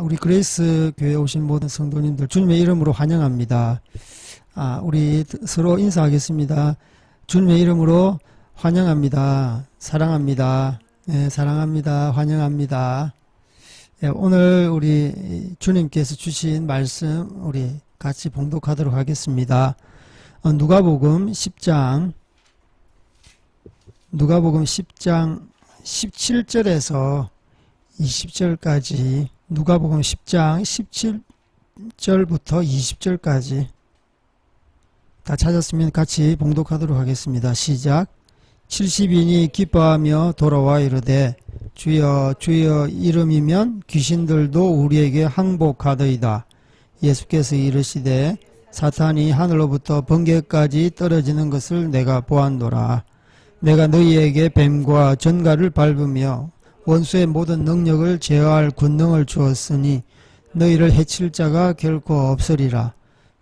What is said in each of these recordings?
우리 그레이스 교회에 오신 모든 성도님들 주님의 이름으로 환영합니다. 우리 서로 인사하겠습니다. 주님의 이름으로 환영합니다. 사랑합니다. 네, 사랑합니다. 환영합니다. 네, 오늘 우리 주님께서 주신 말씀 우리 같이 봉독하도록 하겠습니다. 누가복음 10장 17절에서 20절까지 누가복음 10장 17절부터 20절까지 다 찾았으면 같이 봉독하도록 하겠습니다. 시작. 70인이 기뻐하며 돌아와 이르되 주여 주여 이름이면 귀신들도 우리에게 항복하더이다. 예수께서 이르시되 사탄이 하늘로부터 번개까지 떨어지는 것을 내가 보았노라. 내가 너희에게 뱀과 전갈을 밟으며 원수의 모든 능력을 제어할 권능을 주었으니 너희를 해칠 자가 결코 없으리라.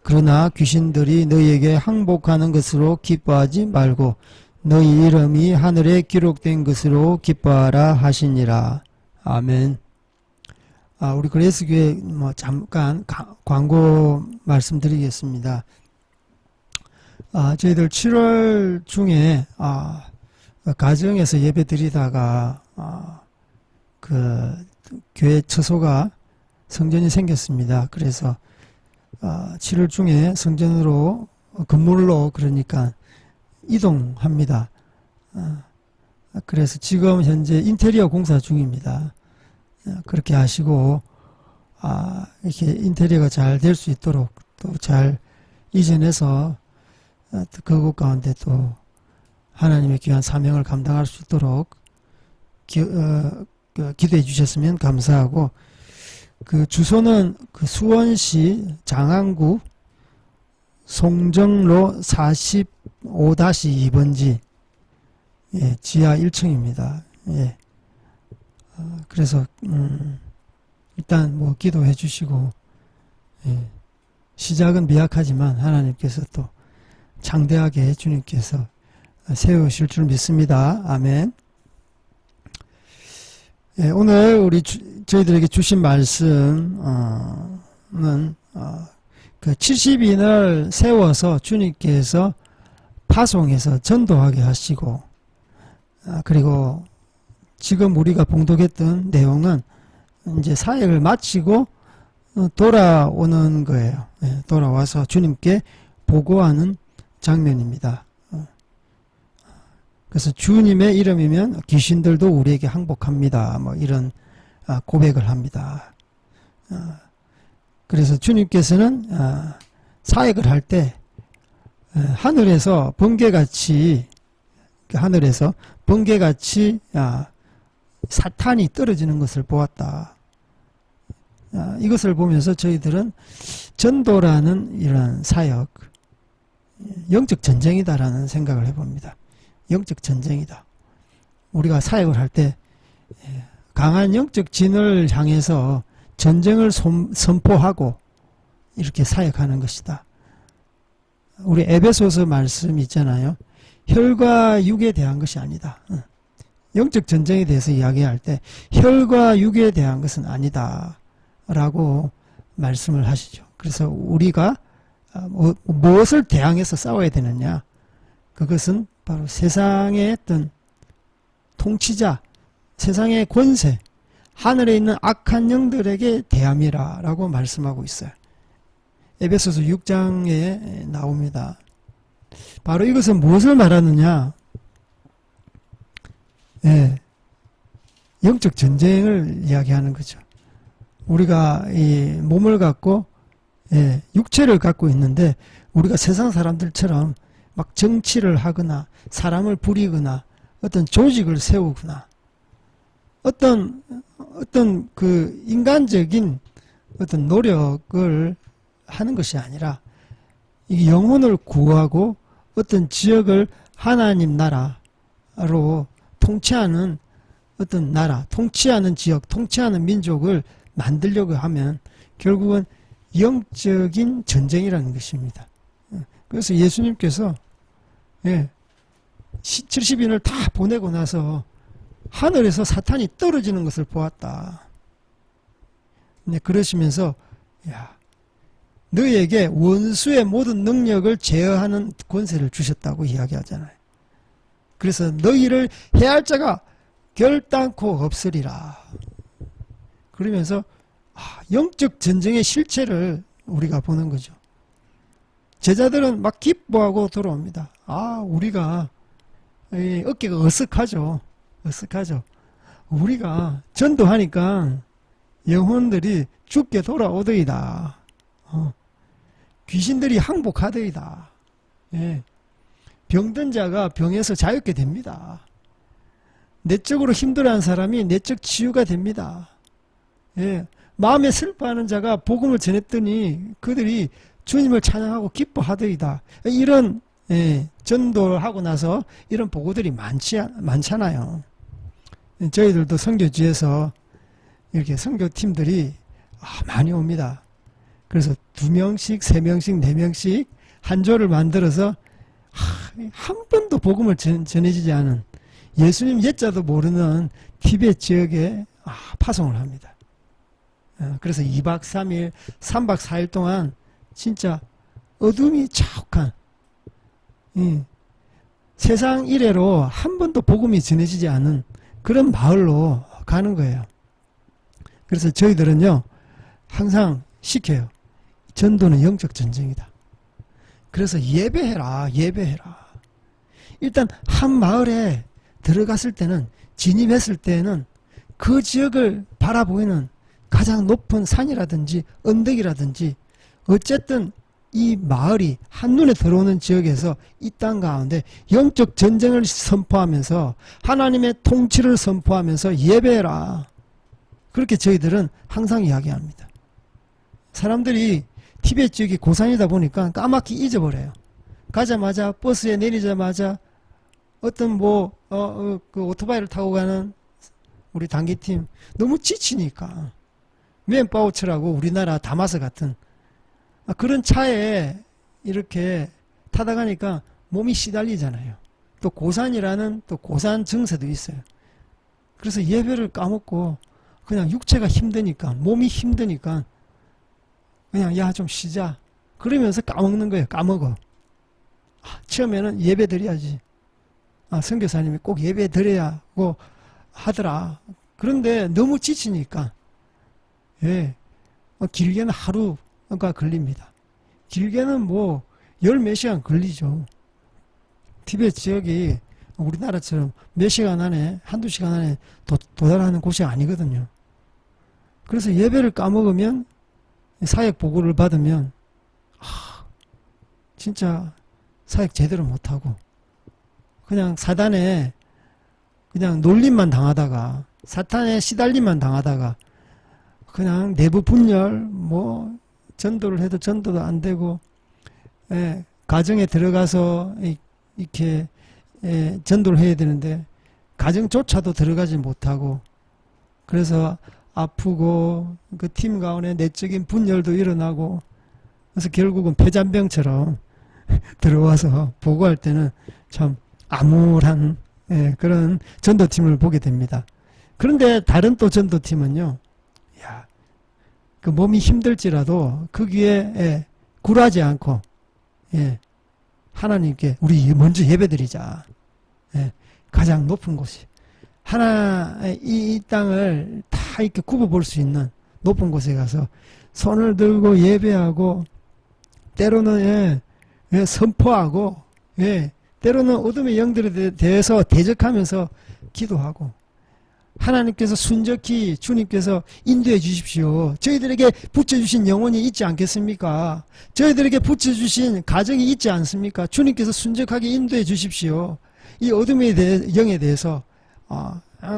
그러나 귀신들이 너희에게 항복하는 것으로 기뻐하지 말고 너희 이름이 하늘에 기록된 것으로 기뻐하라 하시니라. 아멘. 우리 그레이스 교회 잠깐 광고 말씀드리겠습니다. 저희들 7월 중에 가정에서 예배 드리다가 그 교회 처소가 성전이 생겼습니다. 그래서 7월 중에 성전으로 건물로 그러니까 이동합니다. 그래서 지금 현재 인테리어 공사 중입니다. 그렇게 하시고 이렇게 인테리어가 잘 될 수 있도록 또 잘 이전해서 그곳 가운데 또 하나님의 귀한 사명을 감당할 수 있도록 기도해 주셨으면 감사하고, 그 주소는 그 수원시 장안구 송정로 45-2번지 지하 1층입니다. 그래서 일단 기도해 주시고, 시작은 미약하지만 하나님께서 또 창대하게 주님께서 세우실 줄 믿습니다. 아멘. 오늘 저희들에게 주신 말씀은 그 70인을 세워서 주님께서 파송해서 전도하게 하시고, 그리고 지금 우리가 봉독했던 내용은 이제 사역을 마치고 돌아오는 거예요. 돌아와서 주님께 보고하는 장면입니다. 그래서 주님의 이름이면 귀신들도 우리에게 항복합니다. 이런 고백을 합니다. 그래서 주님께서는 사역을 할 때 하늘에서 번개같이 사탄이 떨어지는 것을 보았다. 이것을 보면서 저희들은 전도라는 이런 사역, 영적 전쟁이다라는 생각을 해봅니다. 영적 전쟁이다. 우리가 사역을 할 때 강한 영적 진을 향해서 전쟁을 선포하고 이렇게 사역하는 것이다. 우리 에베소서 말씀 있잖아요. 혈과 육에 대한 것이 아니다. 영적 전쟁에 대해서 이야기할 때 혈과 육에 대한 것은 아니다 라고 말씀을 하시죠. 그래서 우리가 무엇을 대항해서 싸워야 되느냐, 그것은 바로 세상의 어떤 통치자, 세상의 권세, 하늘에 있는 악한 영들에게 대함이라 라고 말씀하고 있어요. 에베소서 6장에 나옵니다. 바로 이것은 무엇을 말하느냐, 영적 전쟁을 이야기하는 거죠. 우리가 이 몸을 갖고 육체를 갖고 있는데, 우리가 세상 사람들처럼 막 정치를 하거나 사람을 부리거나 어떤 조직을 세우거나 어떤 그 인간적인 어떤 노력을 하는 것이 아니라, 이 영혼을 구하고 어떤 지역을 하나님 나라로 통치하는 어떤 나라, 통치하는 지역, 통치하는 민족을 만들려고 하면 결국은 영적인 전쟁이라는 것입니다. 그래서 예수님께서 70인을 다 보내고 나서 하늘에서 사탄이 떨어지는 것을 보았다. 네, 그러시면서 야, 너희에게 원수의 모든 능력을 제어하는 권세를 주셨다고 이야기하잖아요. 그래서 너희를 해할 자가 결단코 없으리라. 그러면서 영적 전쟁의 실체를 우리가 보는 거죠. 제자들은 막 기뻐하고 돌아옵니다. 우리가 어깨가 어색하죠. 어색하죠. 우리가 전도하니까 영혼들이 죽게 돌아오더이다. 귀신들이 항복하더이다. 예. 병든 자가 병에서 자유케 됩니다. 내적으로 힘들어하는 사람이 내적 치유가 됩니다. 예. 마음에 슬퍼하는 자가 복음을 전했더니 그들이 주님을 찬양하고 기뻐하더이다. 이런 전도를 하고 나서 이런 보고들이 많잖아요. 저희들도 선교지에서 이렇게 선교팀들이 많이 옵니다. 그래서 2명씩, 3명씩, 4명씩 한 조를 만들어서 한 번도 복음을 전해지지 않은 예수님 예자도 모르는 티베트 지역에 파송을 합니다. 그래서 2박 3일, 3박 4일 동안 진짜 어둠이 자욱한 세상 이래로 한 번도 복음이 전해지지 않은 그런 마을로 가는 거예요. 그래서 저희들은요 항상 시켜요. 전도는 영적 전쟁이다. 그래서 예배해라. 일단 한 마을에 들어갔을 때는, 진입했을 때는 그 지역을 바라보이는 가장 높은 산이라든지 언덕이라든지 어쨌든 이 마을이 한눈에 들어오는 지역에서 이 땅 가운데 영적 전쟁을 선포하면서 하나님의 통치를 선포하면서 예배해라. 그렇게 저희들은 항상 이야기합니다. 사람들이 티베트 지역이 고산이다 보니까 까맣게 잊어버려요. 가자마자 버스에 내리자마자 어떤 그 오토바이를 타고 가는 우리 단기팀 너무 지치니까 맨파우처라고 우리나라 다마스 같은 그런 차에 이렇게 타다 가니까 몸이 시달리잖아요. 또 고산이라는 또 고산 증세도 있어요. 그래서 예배를 까먹고 그냥 육체가 힘드니까, 몸이 힘드니까 그냥 야 좀 쉬자 그러면서 까먹는 거예요. 까먹어. 처음에는 예배 드려야지. 선교사님이 꼭 예배 드려야고 하더라. 그런데 너무 지치니까 길게는 하루가 걸립니다. 길게는 뭐 열 몇 시간 걸리죠. 티베트 지역이 우리나라처럼 몇 시간 안에, 한두 시간 안에 도달하는 곳이 아니거든요. 그래서 예배를 까먹으면, 사역 보고를 받으면 진짜 사역 제대로 못하고 그냥 사단에 그냥 놀림만 당하다가, 사탄의 시달림만 당하다가 그냥 내부 분열, 전도를 해도 전도도 안 되고, 가정에 들어가서 이렇게 전도를 해야 되는데 가정조차도 들어가지 못하고, 그래서 아프고 그 팀 가운데 내적인 분열도 일어나고, 그래서 결국은 폐잔병처럼 들어와서 보고할 때는 참 암울한 그런 전도팀을 보게 됩니다. 그런데 다른 또 전도팀은요, 그 몸이 힘들지라도 거기에 굴하지 않고 하나님께 우리 먼저 예배드리자. 가장 높은 곳이 이 땅을 다 이렇게 굽어볼 수 있는 높은 곳에 가서 손을 들고 예배하고, 때로는 선포하고, 때로는 어둠의 영들에 대해서 대적하면서 기도하고, 하나님께서 순적히 주님께서 인도해 주십시오. 저희들에게 붙여주신 영혼이 있지 않겠습니까? 저희들에게 붙여주신 가정이 있지 않습니까? 주님께서 순적하게 인도해 주십시오. 이 어둠의 영에 대해서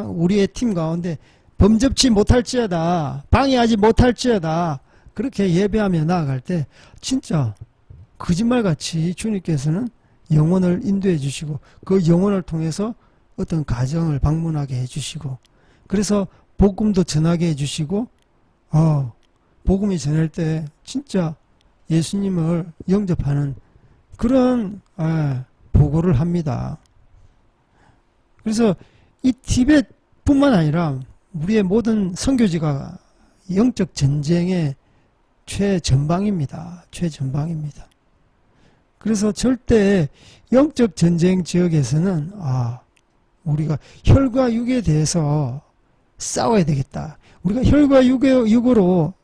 우리의 팀 가운데 범접치 못할지어다, 방해하지 못할지어다, 그렇게 예배하며 나아갈 때 진짜 거짓말같이 주님께서는 영혼을 인도해 주시고, 그 영혼을 통해서 어떤 가정을 방문하게 해주시고, 그래서 복음도 전하게 해주시고, 복음이 전할 때 진짜 예수님을 영접하는 그런 보고를 합니다. 그래서 이 티벳뿐만 아니라 우리의 모든 선교지가 영적 전쟁의 최전방입니다. 최전방입니다. 그래서 절대 영적 전쟁 지역에서는 우리가 혈과 육에 대해서 싸워야 되겠다. 우리가 혈과 육으로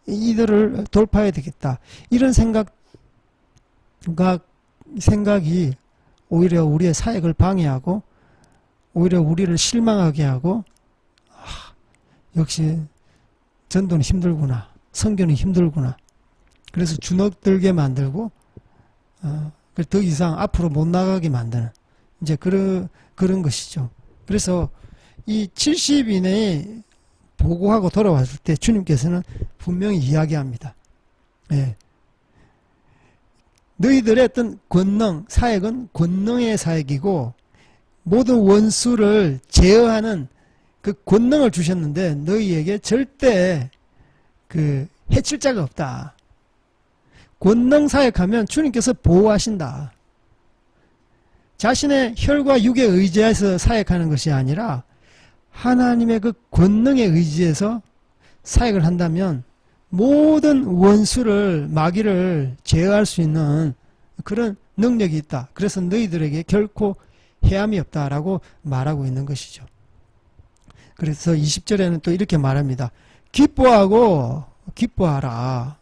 이들을 돌파해야 되겠다. 이런 생각이 오히려 우리의 사역을 방해하고 오히려 우리를 실망하게 하고 역시 전도는 힘들구나. 선교는 힘들구나. 그래서 주눅들게 만들고 더 이상 앞으로 못 나가게 만드는 이제 그런 것이죠. 그래서 이 70 이내에 보고하고 돌아왔을 때 주님께서는 분명히 이야기합니다. 예. 너희들의 어떤 권능, 사역은 권능의 사역이고 모든 원수를 제어하는 그 권능을 주셨는데 너희에게 절대 해칠 자가 없다. 권능 사역하면 주님께서 보호하신다. 자신의 혈과 육에 의지해서 사역하는 것이 아니라 하나님의 그 권능에 의지해서 사역을 한다면 모든 원수를 마귀를 제어할 수 있는 그런 능력이 있다. 그래서 너희들에게 결코 해함이 없다라고 말하고 있는 것이죠. 그래서 20절에는 또 이렇게 말합니다. 기뻐하고 기뻐하라.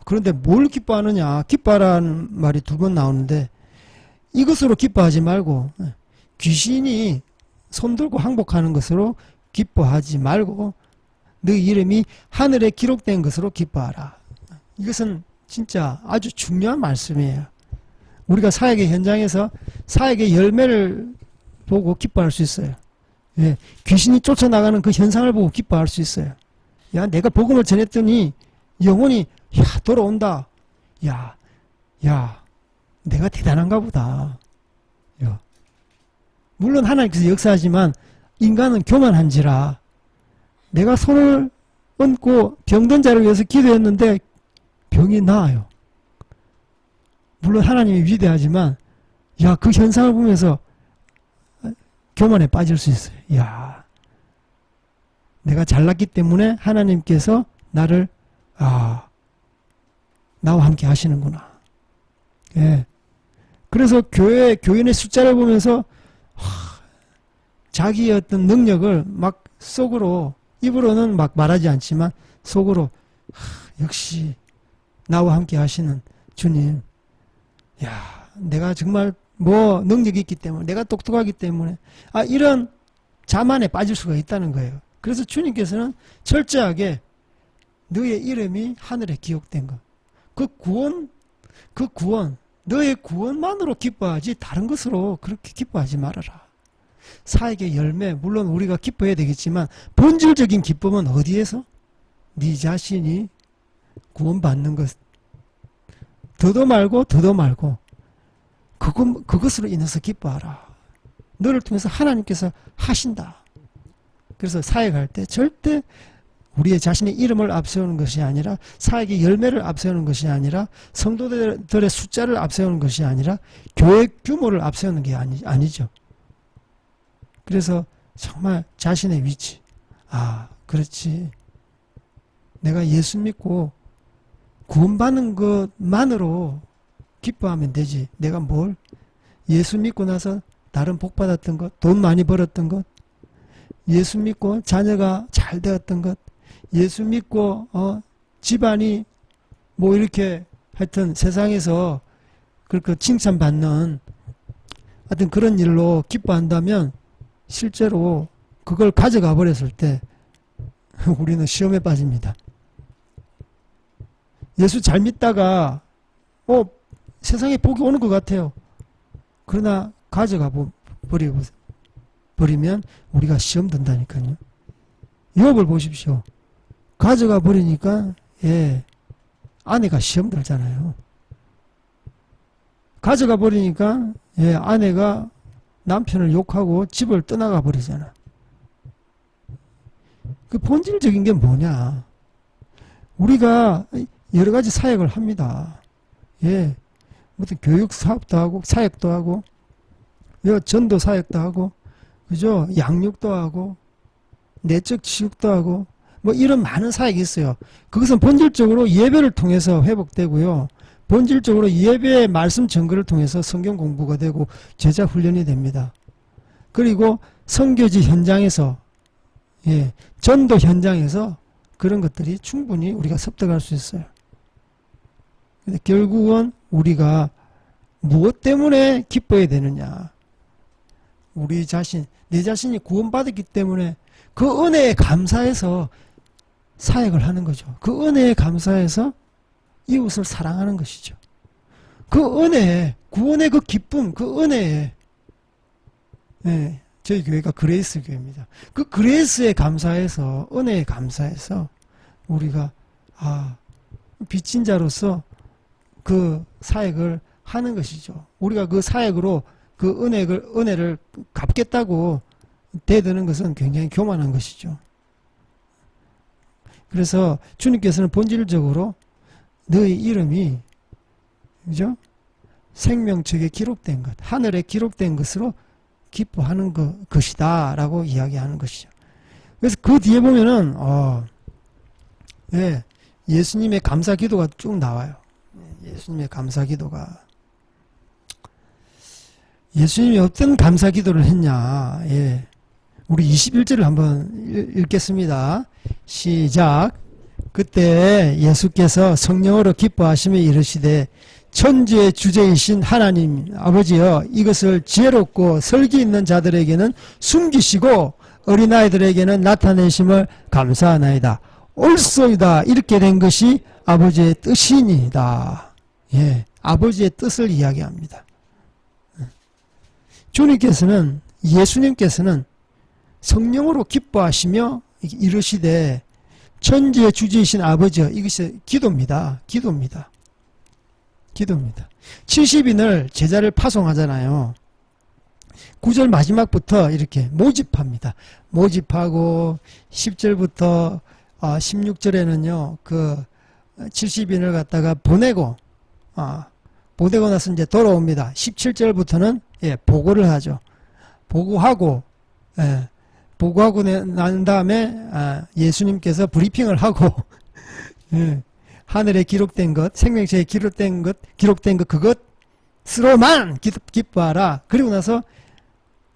그런데 뭘 기뻐하느냐? 기뻐하라는 말이 2번 나오는데 이것으로 기뻐하지 말고 귀신이 손들고 항복하는 것으로 기뻐하지 말고 너희 이름이 하늘에 기록된 것으로 기뻐하라. 이것은 진짜 아주 중요한 말씀이에요. 우리가 사역의 현장에서 사역의 열매를 보고 기뻐할 수 있어요. 예, 귀신이 쫓아나가는 그 현상을 보고 기뻐할 수 있어요. 야, 내가 복음을 전했더니 영혼이 돌아온다. 야, 내가 대단한가 보다. 야. 물론 하나님께서 역사하지만 인간은 교만한지라 내가 손을 얹고 병든 자를 위해서 기도했는데 병이 나아요. 물론 하나님이 위대하지만 그 현상을 보면서 교만에 빠질 수 있어요. 내가 잘났기 때문에 하나님께서 나를 나와 함께 하시는구나. 예. 그래서 교인의 숫자를 보면서 자기의 어떤 능력을 막 속으로 입으로는 막 말하지 않지만 속으로 역시 나와 함께 하시는 주님. 내가 정말 능력이 있기 때문에 내가 똑똑하기 때문에 이런 자만에 빠질 수가 있다는 거예요. 그래서 주님께서는 철저하게 너의 이름이 하늘에 기록된 것. 그 구원, 너의 구원만으로 기뻐하지 다른 것으로 그렇게 기뻐하지 말아라. 사역의 열매, 물론 우리가 기뻐해야 되겠지만 본질적인 기쁨은 어디에서? 네 자신이 구원받는 것. 더도 말고 그것으로 인해서 기뻐하라. 너를 통해서 하나님께서 하신다. 그래서 사역할 때 절대 우리의 자신의 이름을 앞세우는 것이 아니라 사역의 열매를 앞세우는 것이 아니라 성도들의 숫자를 앞세우는 것이 아니라 교회 규모를 앞세우는 게 아니죠. 그래서 정말 자신의 위치. 그렇지. 내가 예수 믿고 구원받는 것만으로 기뻐하면 되지. 내가 뭘? 예수 믿고 나서 다른 복 받았던 것, 돈 많이 벌었던 것, 예수 믿고 자녀가 잘 되었던 것, 예수 믿고 집안이 이렇게 하여튼 세상에서 그렇게 칭찬받는 하여튼 그런 일로 기뻐한다면 실제로 그걸 가져가 버렸을 때 우리는 시험에 빠집니다. 예수 잘 믿다가 세상에 복이 오는 것 같아요. 그러나 가져가 버리면 우리가 시험 든다니까요. 욥을 보십시오. 가져가 버리니까 아내가 시험 들잖아요. 가져가 버리니까 아내가 남편을 욕하고 집을 떠나가 버리잖아. 그 본질적인 게 뭐냐? 우리가 여러 가지 사역을 합니다. 무슨 교육 사업도 하고 사역도 하고 전도 사역도 하고 그죠? 양육도 하고 내적 치유도 하고 뭐 이런 많은 사역이 있어요. 그것은 본질적으로 예배를 통해서 회복되고요. 본질적으로 예배의 말씀 전거를 통해서 성경 공부가 되고 제자 훈련이 됩니다. 그리고 선교지 현장에서 전도 현장에서 그런 것들이 충분히 우리가 습득할 수 있어요. 근데 결국은 우리가 무엇 때문에 기뻐야 되느냐? 우리 자신, 내 자신이 구원받았기 때문에 그 은혜에 감사해서 사역을 하는 거죠. 그 은혜에 감사해서 이웃을 사랑하는 것이죠. 그 은혜에, 구원의 그 기쁨, 그 은혜에, 저희 교회가 그레이스 교회입니다. 그 그레이스에 감사해서, 은혜에 감사해서 우리가 빚진 자로서 그 사역을 하는 것이죠. 우리가 그 사역으로 그 은혜를 갚겠다고 대드는 것은 굉장히 교만한 것이죠. 그래서 주님께서는 본질적으로 너의 이름이, 그죠? 생명책에 기록된 것, 하늘에 기록된 것으로 기뻐하는 것이다 라고 이야기하는 것이죠. 그래서 그 뒤에 보면은 예수님의 감사 기도가 쭉 나와요. 예수님의 감사 기도가, 예수님이 어떤 감사 기도를 했냐. 우리 21절을 한번 읽겠습니다. 시작. 그때 예수께서 성령으로 기뻐하시며 이르시되 천지의 주제이신 하나님 아버지여, 이것을 지혜롭고 설기 있는 자들에게는 숨기시고 어린아이들에게는 나타내심을 감사하나이다. 옳소이다. 이렇게 된 것이 아버지의 뜻이니이다. 아버지의 뜻을 이야기합니다. 주님께서는, 예수님께서는 성령으로 기뻐하시며 이르시되 천지의 주지이신 아버지여, 이것이 기도입니다. 기도입니다. 70인을 제자를 파송하잖아요. 9절 마지막부터 이렇게 모집합니다. 모집하고 10절부터 16절에는요, 그 70인을 갖다가 보내고 나서 이제 돌아옵니다. 17절부터는 보고를 하죠. 보고하고 난 다음에 예수님께서 브리핑을 하고 하늘에 기록된 것, 생명책에 기록된 것 그것으로만 기뻐하라. 그리고 나서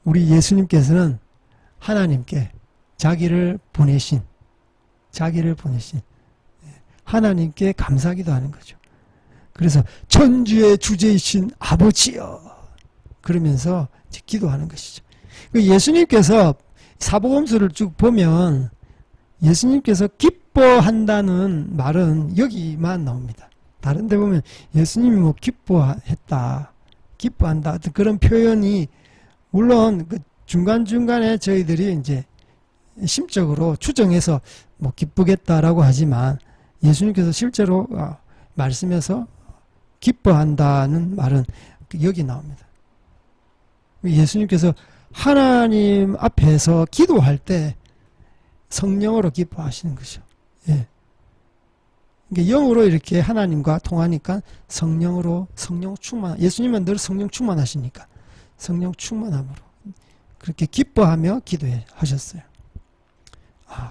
우리 예수님께서는 하나님께 자기를 보내신 하나님께 감사기도 하는 거죠. 그래서 천주의 주제이신 아버지여, 그러면서 기도하는 것이죠. 예수님께서 사복음서를 쭉 보면 예수님께서 기뻐한다는 말은 여기만 나옵니다. 다른 데 보면 예수님이 뭐 기뻐했다, 기뻐한다, 그런 표현이, 물론 그 중간중간에 저희들이 이제 심적으로 추정해서 뭐 기쁘겠다라고 하지만 예수님께서 실제로 말씀에서 기뻐한다는 말은 여기 나옵니다. 예수님께서 하나님 앞에서 기도할 때 성령으로 기뻐하시는 것이죠. 영으로 이렇게 하나님과 통하니까 성령 충만, 예수님은 늘 성령 충만하시니까 성령 충만함으로 그렇게 기뻐하며 기도하셨어요.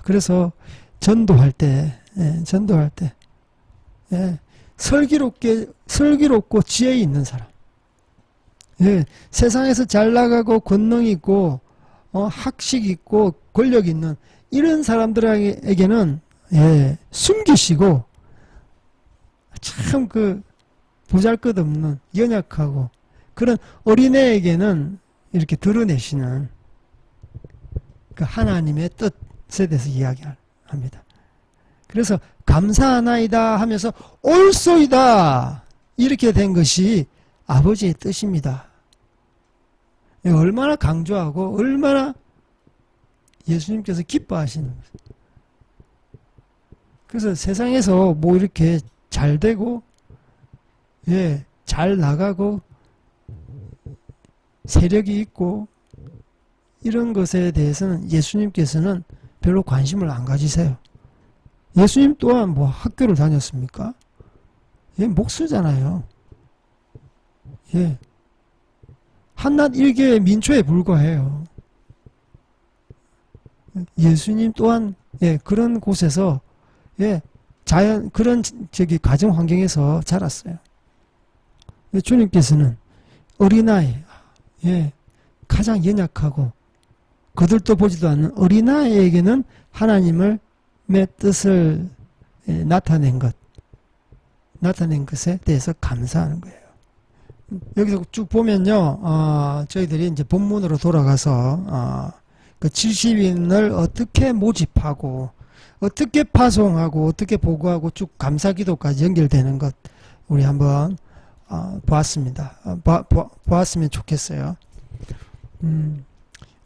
그래서 전도할 때 슬기롭고 지혜 있는 사람, 세상에서 잘 나가고 권능 있고 학식 있고 권력 있는 이런 사람들에게는 숨기시고, 참 그 보잘것없는 연약하고 그런 어린애에게는 이렇게 드러내시는 그 하나님의 뜻에 대해서 이야기합니다. 그래서 감사하나이다 하면서 옳소이다 이렇게 된 것이 아버지의 뜻입니다. 얼마나 강조하고 얼마나 예수님께서 기뻐하시는 거예요. 그래서 세상에서 뭐 이렇게 잘 되고 잘 나가고 세력이 있고 이런 것에 대해서는 예수님께서는 별로 관심을 안 가지세요. 예수님 또한 뭐 학교를 다녔습니까? 목수잖아요. 한낱 일개의 민초에 불과해요. 예수님 또한 예, 그런 곳에서, 예, 그런 가정 환경에서 자랐어요. 주님께서는 어린아이, 예, 가장 연약하고 거들떠 보지도 않는 어린아이에게는 하나님의 뜻을 나타낸 것에 대해서 감사하는 거예요. 여기서 쭉 보면요, 저희들이 이제 본문으로 돌아가서, 그 70인을 어떻게 모집하고, 어떻게 파송하고, 어떻게 보고하고 쭉 감사기도까지 연결되는 것, 우리 한번, 보았습니다. 보았으면 좋겠어요.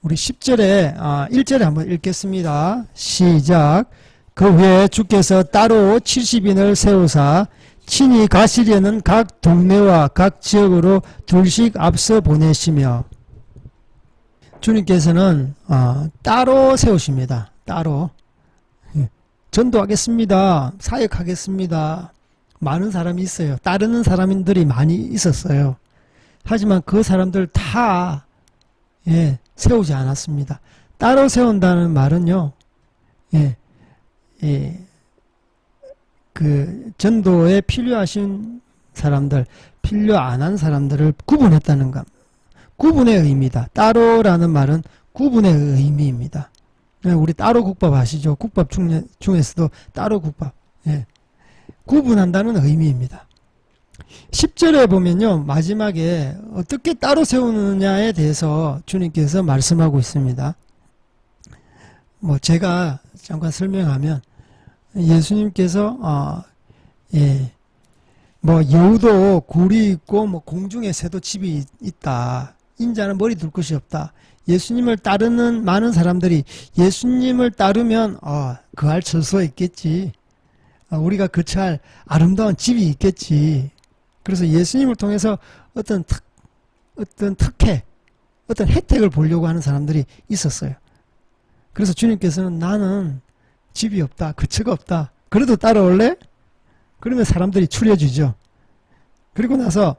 우리 10절에, 1절에 한번 읽겠습니다. 시작. 그 후에 주께서 따로 70인을 세우사, 친히 가시려는 각 동네와 각 지역으로 둘씩 앞서 보내시며, 주님께서는 따로 세우십니다. 따로. 전도하겠습니다. 사역하겠습니다. 많은 사람이 있어요. 따르는 사람들이 많이 있었어요. 하지만 그 사람들 다 세우지 않았습니다. 따로 세운다는 말은요, 그 전도에 필요하신 사람들, 필요 안 한 사람들을 구분했다는 것. 구분의 의미다. 따로라는 말은 구분의 의미입니다. 우리 따로 국밥 아시죠? 국밥 중에서도 따로 국밥. 구분한다는 의미입니다. 10절에 보면요, 마지막에 어떻게 따로 세우느냐에 대해서 주님께서 말씀하고 있습니다. 뭐 제가 잠깐 설명하면, 예수님께서 뭐 여우도 굴이 있고 뭐 공중에 새도 집이 있다. 인자는 머리 둘 곳이 없다. 예수님을 따르는 많은 사람들이 예수님을 따르면 거할 처소에 있겠지. 우리가 거처할 아름다운 집이 있겠지. 그래서 예수님을 통해서 어떤 특혜, 어떤 혜택을 보려고 하는 사람들이 있었어요. 그래서 주님께서는 나는 집이 없다, 거처가 없다. 그래도 따라올래? 그러면 사람들이 추려주죠. 그리고 나서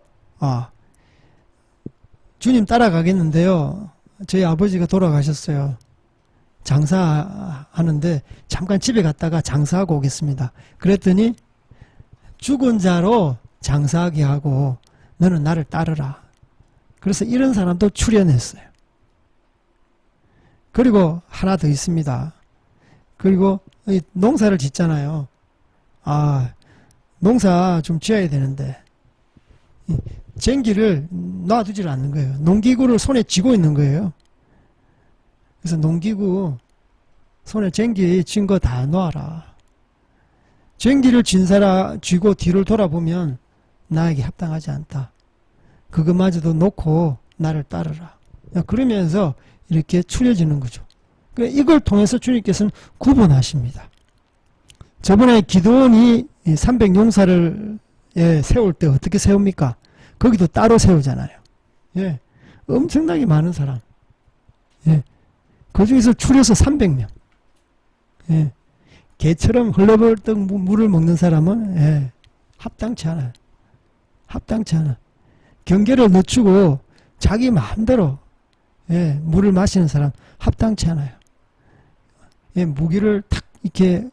주님 따라가겠는데요, 저희 아버지가 돌아가셨어요. 장사하는데 잠깐 집에 갔다가 장사하고 오겠습니다. 그랬더니 죽은 자로 장사하게 하고 너는 나를 따르라. 그래서 이런 사람도 출연했어요. 그리고 하나 더 있습니다. 그리고 농사를 짓잖아요. 농사 좀 지어야 되는데 쟁기를 놔두질 않는 거예요. 농기구를 손에 쥐고 있는 거예요. 그래서 농기구 손에 쟁기 쥔 거 다 놔라. 쟁기를 쥐고 뒤를 돌아보면 나에게 합당하지 않다. 그것마저도 놓고 나를 따르라. 그러면서 이렇게 추려지는 거죠. 이걸 통해서 주님께서는 구분하십니다. 저번에 기드온이 300용사를 세울 때 어떻게 세웁니까? 거기도 따로 세우잖아요. 엄청나게 많은 사람. 그 중에서 추려서 300명. 개처럼 흘러벌떡 물을 먹는 사람은 합당치 않아요. 합당치 않아. 경계를 늦추고 자기 마음대로 물을 마시는 사람 합당치 않아요. 무기를 탁 이렇게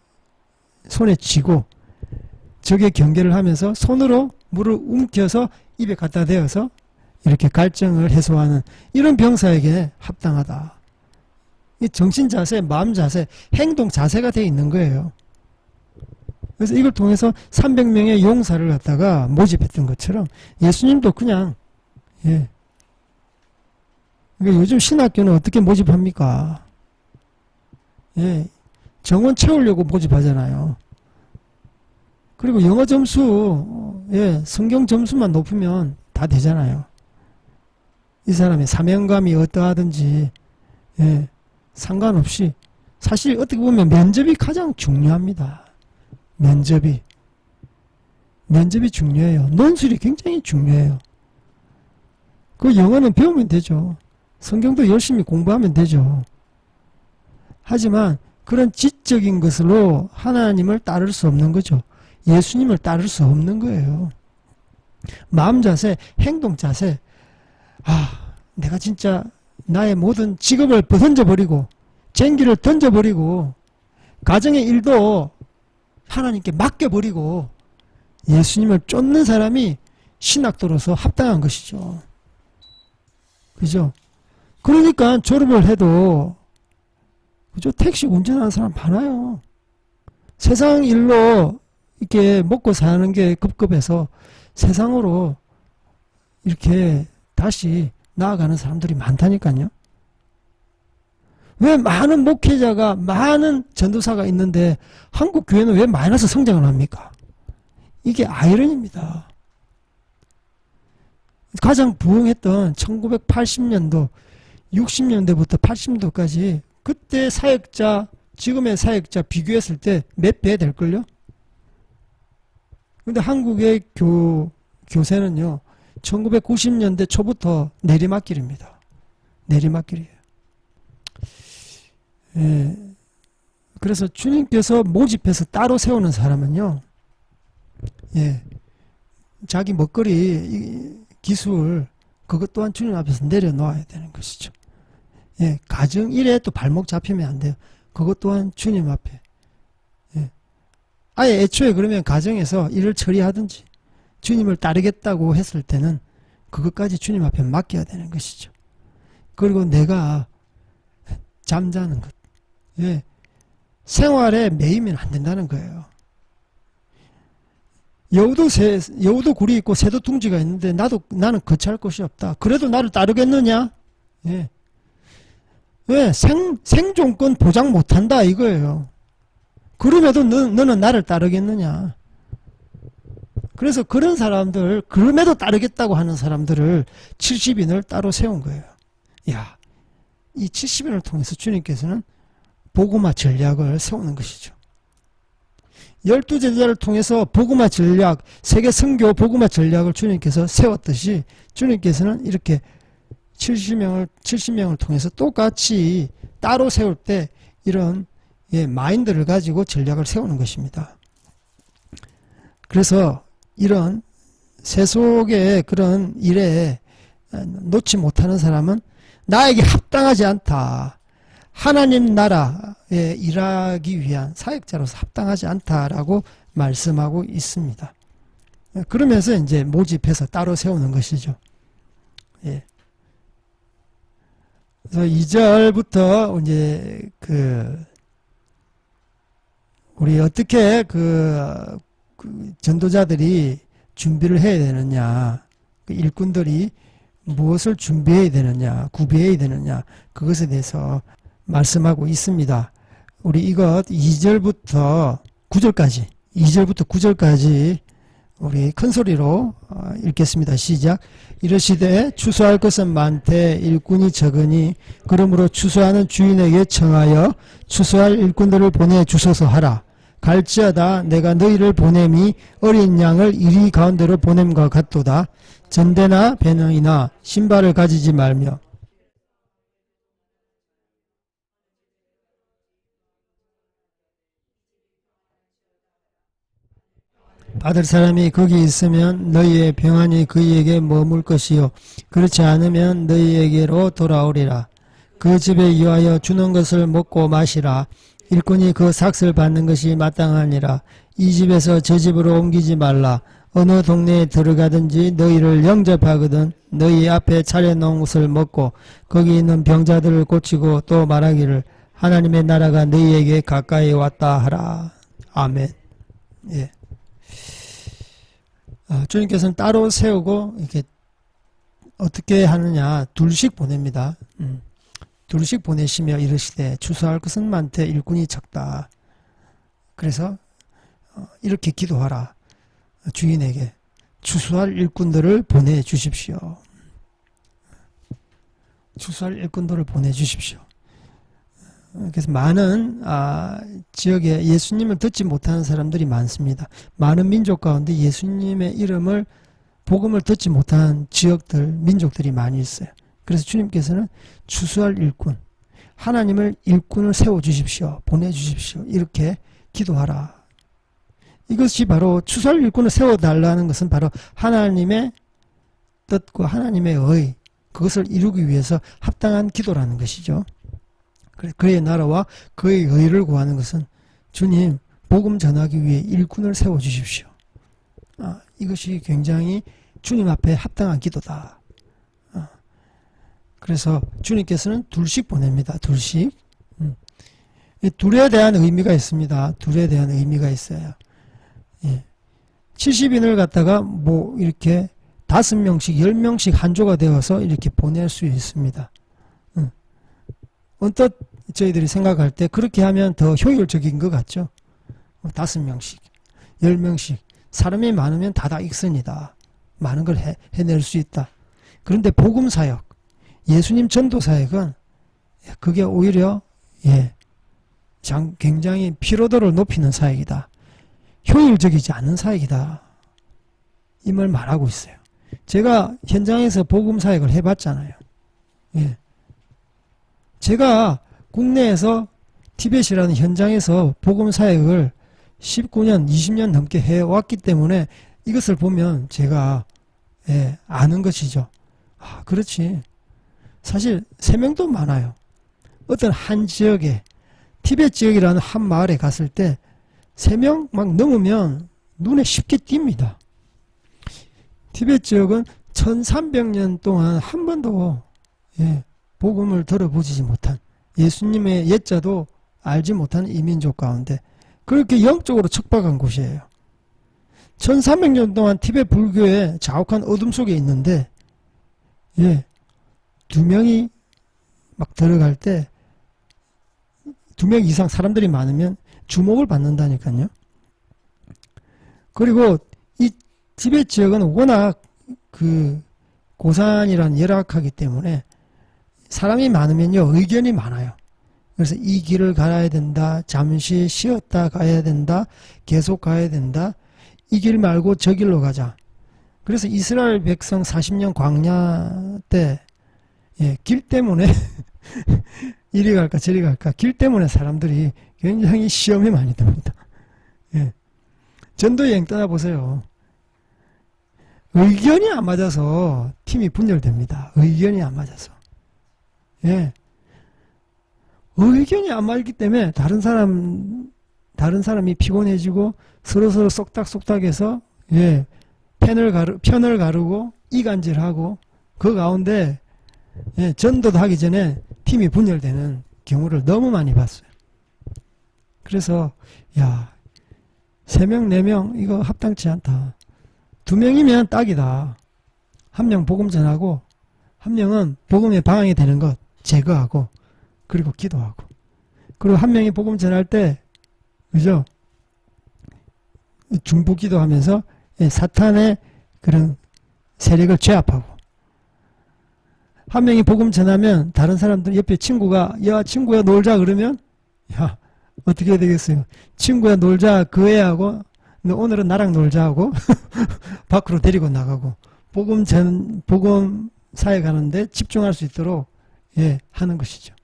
손에 쥐고 적의 경계를 하면서 손으로 물을 움켜서 입에 갖다 대어서 이렇게 갈증을 해소하는 이런 병사에게 합당하다. 이 정신 자세, 마음 자세, 행동 자세가 되어 있는 거예요. 그래서 이걸 통해서 300명의 용사를 갖다가 모집했던 것처럼 예수님도 그냥 그러니까 요즘 신학교는 어떻게 모집합니까? 정원 채우려고 모집하잖아요. 그리고 영어 점수, 성경 점수만 높으면 다 되잖아요. 이 사람의 사명감이 어떠하든지 상관없이 사실 어떻게 보면 면접이 가장 중요합니다. 면접이 중요해요. 논술이 굉장히 중요해요. 그 영어는 배우면 되죠. 성경도 열심히 공부하면 되죠. 하지만 그런 지적인 것으로 하나님을 따를 수 없는 거죠. 예수님을 따를 수 없는 거예요. 마음 자세, 행동 자세. 내가 진짜 나의 모든 직업을 던져버리고 쟁기를 던져버리고 가정의 일도 하나님께 맡겨버리고 예수님을 쫓는 사람이 신학도로서 합당한 것이죠. 그죠? 그러니까 졸업을 해도 그죠? 택시 운전하는 사람 많아요. 세상 일로 이렇게 먹고 사는 게 급급해서 세상으로 이렇게 다시 나아가는 사람들이 많다니까요. 왜 많은 목회자가, 많은 전도사가 있는데 한국 교회는 왜 마이너스 성장을 합니까? 이게 아이러니입니다. 가장 부흥했던 1980년도, 60년대부터 80년도까지 그때 사역자, 지금의 사역자 비교했을 때 몇 배 될걸요? 근데 한국의 교세는요, 1990년대 초부터 내리막길입니다. 내리막길이에요. 예. 그래서 주님께서 모집해서 따로 세우는 사람은요, 예. 자기 먹거리, 기술, 그것 또한 주님 앞에서 내려놓아야 되는 것이죠. 예. 가정 일에 또 발목 잡히면 안 돼요. 그것 또한 주님 앞에. 예. 아예 애초에 그러면 가정에서 일을 처리하든지 주님을 따르겠다고 했을 때는 그것까지 주님 앞에 맡겨야 되는 것이죠. 그리고 내가 잠자는 것. 예. 생활에 매이면 안 된다는 거예요. 여우도 굴이 있고 새도 둥지가 있는데 나는 거처할 곳이 없다. 그래도 나를 따르겠느냐? 예. 왜? 생존권 보장 못한다 이거예요. 그럼에도 너는 나를 따르겠느냐? 그래서 그런 사람들, 그럼에도 따르겠다고 하는 사람들을 70인을 따로 세운 거예요. 야, 이 70인을 통해서 주님께서는 복음화 전략을 세우는 것이죠. 12제자를 통해서 복음화 전략, 세계 선교 복음화 전략을 주님께서 세웠듯이 주님께서는 이렇게 70명을 통해서 똑같이 따로 세울 때 이런 마인드를 가지고 전략을 세우는 것입니다. 그래서 이런 세속의 그런 일에 놓지 못하는 사람은 나에게 합당하지 않다. 하나님 나라에 일하기 위한 사역자로서 합당하지 않다라고 말씀하고 있습니다. 그러면서 이제 모집해서 따로 세우는 것이죠. 예. 그래서 2절부터 이제 우리 어떻게 그 전도자들이 준비를 해야 되느냐, 그 일꾼들이 무엇을 준비해야 되느냐, 구비해야 되느냐, 그것에 대해서 말씀하고 있습니다. 우리 이것 2절부터 9절까지 우리 큰 소리로 읽겠습니다. 시작. 이르시되 추수할 것은 많되 일꾼이 적으니 그러므로 추수하는 주인에게 청하여 추수할 일꾼들을 보내주소서 하라. 갈지어다 내가 너희를 보냄이 어린 양을 이리 가운데로 보냄과 같도다. 전대나 배낭이나 신발을 가지지 말며 받을 사람이 거기 있으면 너희의 평안이 그에게 머물 것이요 그렇지 않으면 너희에게로 돌아오리라. 그 집에 이하여 주는 것을 먹고 마시라. 일꾼이 그 삭을 받는 것이 마땅하니라. 이 집에서 저 집으로 옮기지 말라. 어느 동네에 들어가든지 너희를 영접하거든 너희 앞에 차려놓은 것을 먹고 거기 있는 병자들을 고치고 또 말하기를 하나님의 나라가 너희에게 가까이 왔다 하라. 아멘. 예. 주님께서는 따로 세우고 이렇게 어떻게 하느냐 둘씩 보냅니다. 둘씩 보내시며 이르시되 추수할 것은 많되 일꾼이 적다. 그래서 이렇게 기도하라. 주인에게 추수할 일꾼들을 보내주십시오. 추수할 일꾼들을 보내주십시오. 그래서 많은 지역에 예수님을 듣지 못하는 사람들이 많습니다. 많은 민족 가운데 예수님의 이름을 복음을 듣지 못한 지역들, 민족들이 많이 있어요. 그래서 주님께서는 추수할 일꾼, 하나님을 일꾼을 세워주십시오. 보내주십시오. 이렇게 기도하라. 이것이 바로 추수할 일꾼을 세워달라는 것은 바로 하나님의 뜻과 하나님의 의, 그것을 이루기 위해서 합당한 기도라는 것이죠. 그의 나라와 그의 의를 구하는 것은 주님 복음 전하기 위해 일꾼을 세워주십시오. 이것이 굉장히 주님 앞에 합당한 기도다. 그래서 주님께서는 둘씩 보냅니다. 둘씩. 이 둘에 대한 의미가 있습니다. 둘에 대한 의미가 있어요. 70인을 갖다가 뭐 이렇게 5명씩 10명씩 한조가 되어서 이렇게 보낼 수 있습니다. 언뜻 저희들이 생각할 때 그렇게 하면 더 효율적인 것 같죠. 5명씩 10명씩 사람이 많으면 다다 익선이다. 많은 걸 해낼 수 있다. 그런데 복음사역, 예수님 전도사역은 그게 오히려 굉장히 피로도를 높이는 사역이다. 효율적이지 않은 사역이다. 이 말 말하고 있어요. 제가 현장에서 복음사역을 해봤잖아요. 제가 국내에서 티벳이라는 현장에서 복음사역을 19년, 20년 넘게 해왔기 때문에 이것을 보면 제가 아는 것이죠. 그렇지. 사실 세명도 많아요. 어떤 한 지역에 티벳 지역이라는 한 마을에 갔을 때 3명 막 넘으면 눈에 쉽게 띕니다. 티벳 지역은 1300년 동안 한 번도 복음을 들어보지 못한, 예수님의 옛자도 알지 못한 이민족 가운데 그렇게 영적으로 척박한 곳이에요. 1300년 동안 티벳 불교의 자욱한 어둠 속에 있는데 2명이 막 들어갈 때 2명 이상 사람들이 많으면 주목을 받는다니까요. 그리고 이 티벳 지역은 워낙 그 고산이란 열악하기 때문에 사람이 많으면요 의견이 많아요. 그래서 이 길을 가야 된다, 잠시 쉬었다 가야 된다, 계속 가야 된다, 이 길 말고 저 길로 가자. 그래서 이스라엘 백성 40년 광야 때 길 때문에 이리 갈까 저리 갈까 길 때문에 사람들이 굉장히 시험이 많이 듭니다. 전도여행 떠나보세요. 의견이 안 맞아서 팀이 분열됩니다. 의견이 안 맞아서. 의견이 안 맞기 때문에 다른 사람이 피곤해지고 서로 쏙닥쏙닥해서 편을 가르고 이간질하고 그 가운데 전도도 하기 전에 팀이 분열되는 경우를 너무 많이 봤어요. 그래서 3명 4명 이거 합당치 않다. 2명이면 딱이다. 1명 복음 전하고 1명은 복음에 방황이 되는 것 제거하고 그리고 기도하고, 그리고 1명이 복음 전할 때 그죠? 중보 기도하면서 사탄의 그런 세력을 제압하고, 1명이 복음 전하면 다른 사람들 옆에 친구가 친구야 놀자 그러면 어떻게 해야 되겠어요? 친구야 놀자 그 애하고 너 오늘은 나랑 놀자 하고 밖으로 데리고 나가고 복음 사역하는데 집중할 수 있도록 하는 것이죠.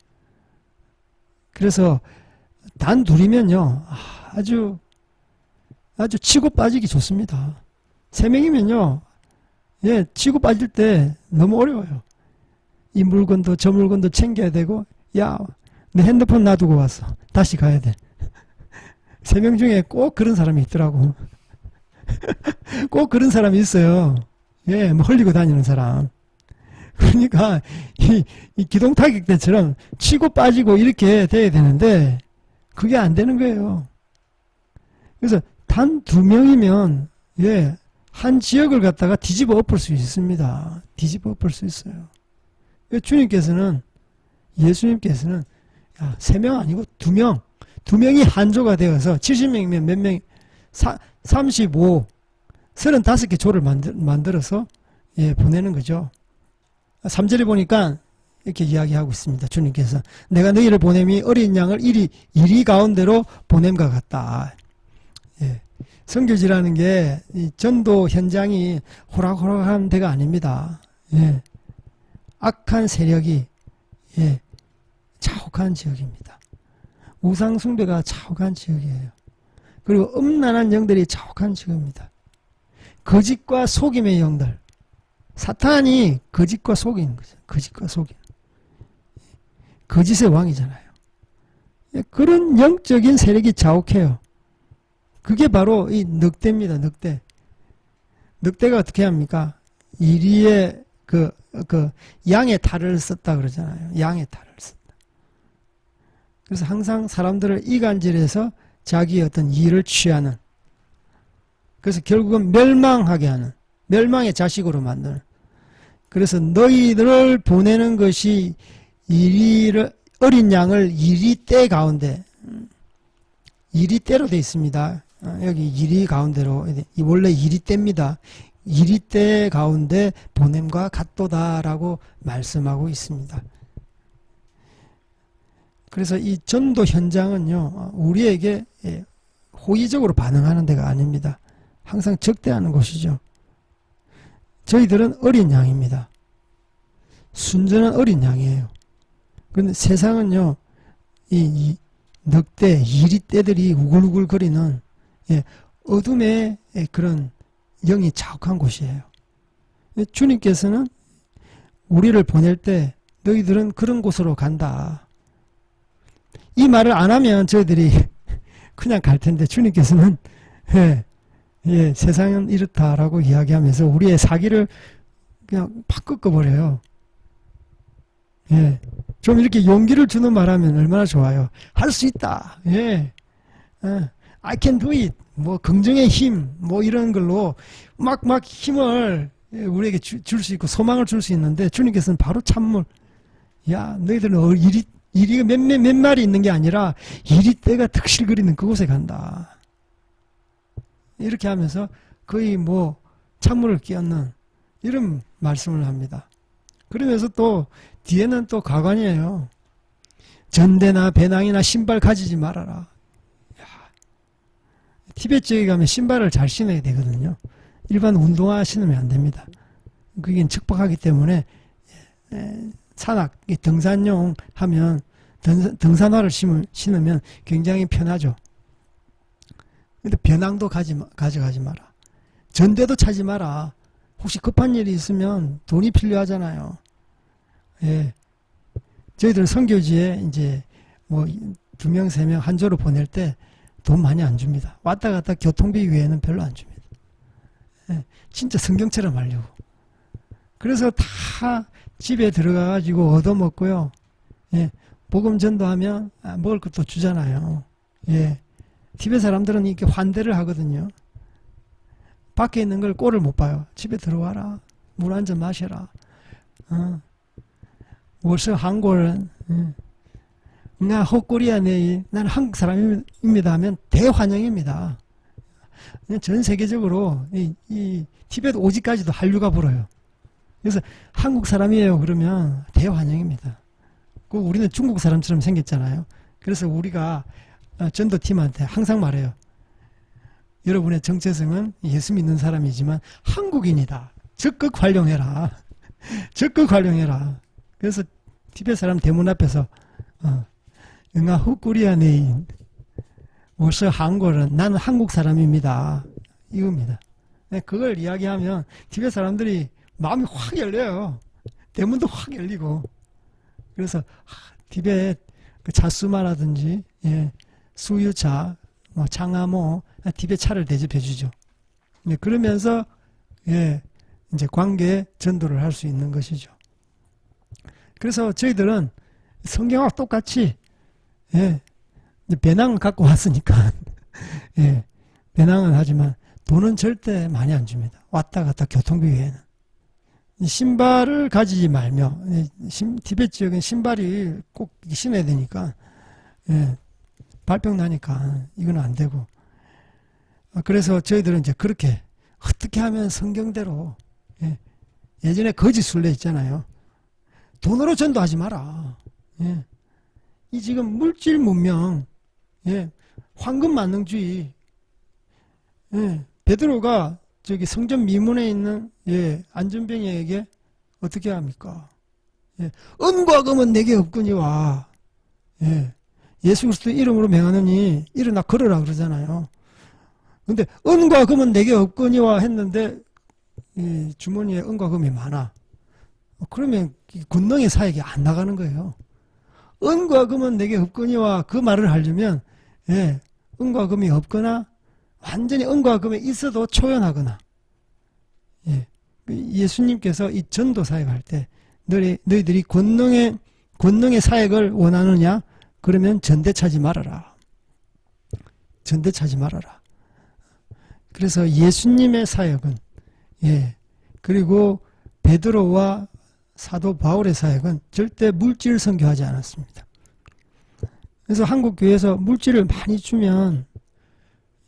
그래서 단 둘이면요 아주 치고 빠지기 좋습니다. 3명이면요 치고 빠질 때 너무 어려워요. 이 물건도 저 물건도 챙겨야 되고, 내 핸드폰 놔두고 왔어. 다시 가야 돼. 3명 중에 꼭 그런 사람이 있더라고. 꼭 그런 사람이 있어요. 뭐 흘리고 다니는 사람. 그러니까 이 기동타격 때처럼 치고 빠지고 이렇게 돼야 되는데 그게 안 되는 거예요. 그래서 단 2명이면 한 지역을 갖다가 뒤집어 엎을 수 있습니다. 뒤집어 엎을 수 있어요. 예수님께서는 3명 아니고 2명, 2명이 한조가 되어서 70명이면 몇 명, 35, 35개 조를 만들어서 보내는 거죠. 3절에 보니까 이렇게 이야기하고 있습니다. 주님께서 내가 너희를 보냄이 어린 양을 이리 가운데로 보냄과 같다. 선교지라는 게 전도 현장이 호락호락한 데가 아닙니다. 악한 세력이 자욱한 지역입니다. 우상 숭배가 자욱한 지역이에요. 그리고 음란한 영들이 자욱한 지역입니다. 거짓과 속임의 영들, 사탄이 거짓과 속이는 거죠. 거짓과 속임. 거짓의 왕이잖아요. 그런 영적인 세력이 자욱해요. 그게 바로 이 늑대입니다. 늑대. 늑대가 어떻게 합니까? 이리에 양의 탈을 썼다 그러잖아요. 양의 탈을 썼다. 그래서 항상 사람들을 이간질해서 자기의 어떤 이를 취하는, 그래서 결국은 멸망하게 하는, 멸망의 자식으로 만드는. 그래서 너희들을 보내는 것이 어린 양을 이리떼 가운데, 이리떼로 되어 있습니다. 여기 이리 가운데로, 원래 이리떼입니다. 이리떼 가운데 보냄과 같도다라고 말씀하고 있습니다. 그래서 이 전도 현장은요, 우리에게 호의적으로 반응하는 데가 아닙니다. 항상 적대하는 곳이죠. 저희들은 어린 양입니다. 순전한 어린 양이에요. 그런데 세상은요, 이 늑대, 이리떼들이 우글우글거리는 어둠의 그런 영이 자욱한 곳이에요. 주님께서는 우리를 보낼 때 너희들은 그런 곳으로 간다. 이 말을 안 하면 저희들이 그냥 갈 텐데 주님께서는 세상은 이렇다라고 이야기하면서 우리의 사기를 그냥 팍 꺾어버려요. 좀 이렇게 용기를 주는 말하면 얼마나 좋아요. 할 수 있다. I can do it. 뭐 긍정의 힘, 뭐 이런 걸로 막 힘을 우리에게 줄 수 있고 소망을 줄 수 있는데 주님께서는 바로 찬물. 야, 너희들은 이리가 몇 마리 있는 게 아니라 이리떼가 득실거리는 그곳에 간다. 이렇게 하면서 거의 뭐 찬물을 끼얹는 이런 말씀을 합니다. 그러면서 또 뒤에는 또 가관이에요. 전대나 배낭이나 신발 가지지 말아라. 티베트 지역에 가면 신발을 잘 신어야 되거든요. 일반 운동화 신으면 안 됩니다. 그게 척박하기 때문에 산악, 등산용 하면 등산화를 신으면 굉장히 편하죠. 근데 배낭도 가져가지 마라. 전대도 차지 마라. 혹시 급한 일이 있으면 돈이 필요하잖아요. 저희들 선교지에 이제 뭐 2명, 3명 한 조로 보낼 때 돈 많이 안 줍니다. 왔다 갔다 교통비 외에는 별로 안 줍니다. 진짜 성경처럼 하려고. 그래서 다 집에 들어가가지고 얻어먹고요. 복음 전도하면 먹을 것도 주잖아요. 티베트 사람들은 이렇게 환대를 하거든요. 밖에 있는 걸 꼴을 못 봐요. 집에 들어와라. 물 한 잔 마셔라. 월서 한국은 나 헛꼬리야 내 나는 한국 사람입니다 하면 대환영입니다. 전 세계적으로 이 티베트 오지까지도 한류가 불어요. 그래서 한국 사람이에요 그러면 대환영입니다. 우리는 중국 사람처럼 생겼잖아요. 그래서 우리가 전도팀한테 항상 말해요. 여러분의 정체성은 예수 믿는 사람이지만 한국인이다. 적극 활용해라. 적극 활용해라. 그래서 티베트 사람 대문 앞에서 응아 헛구리야 네인 월서 한국은 나는 한국 사람입니다. 이겁니다. 그걸 이야기하면 티베트 사람들이 마음이 확 열려요. 대문도 확 열리고. 그래서 티베트 차수마라든지 수유차, 뭐 장하모, 티베트 차를 대접해 주죠. 그러면서 이제 관계 전도를 할 수 있는 것이죠. 그래서 저희들은 성경과 똑같이 배낭을 갖고 왔으니까 배낭은 하지만 돈은 절대 많이 안 줍니다. 왔다 갔다 교통비 외에는. 신발을 가지지 말며 티베트 지역은 신발이 꼭 신어야 되니까 발병 나니까 이건 안 되고. 그래서 저희들은 이제 그렇게 어떻게 하면 성경대로 예전에 거짓 순례 있잖아요. 돈으로 전도하지 마라. 이 지금 물질 문명, 황금 만능주의. 베드로가 저기 성전 미문에 있는 안전병에게 어떻게 합니까? 은과 금은 내게 없거니와 예수 그리스도 이름으로 명하느니 일어나 걸으라 그러잖아요. 근데 은과 금은 내게 없거니와 했는데 주머니에 은과 금이 많아. 그러면 권능의 사역이 안 나가는 거예요. 은과 금은 내게 없거니와 그 말을 하려면 예, 은과 금이 없거나 완전히 은과 금이 있어도 초연하거나 예, 예수님께서 이 전도 사역할 때 너희들이 권능의 사역을 원하느냐? 그러면 전대차지 말아라. 전대차지 말아라. 그래서 예수님의 사역은 예, 그리고 베드로와 사도 바울의 사역은 절대 물질 선교하지 않았습니다. 그래서 한국 교회에서 물질을 많이 주면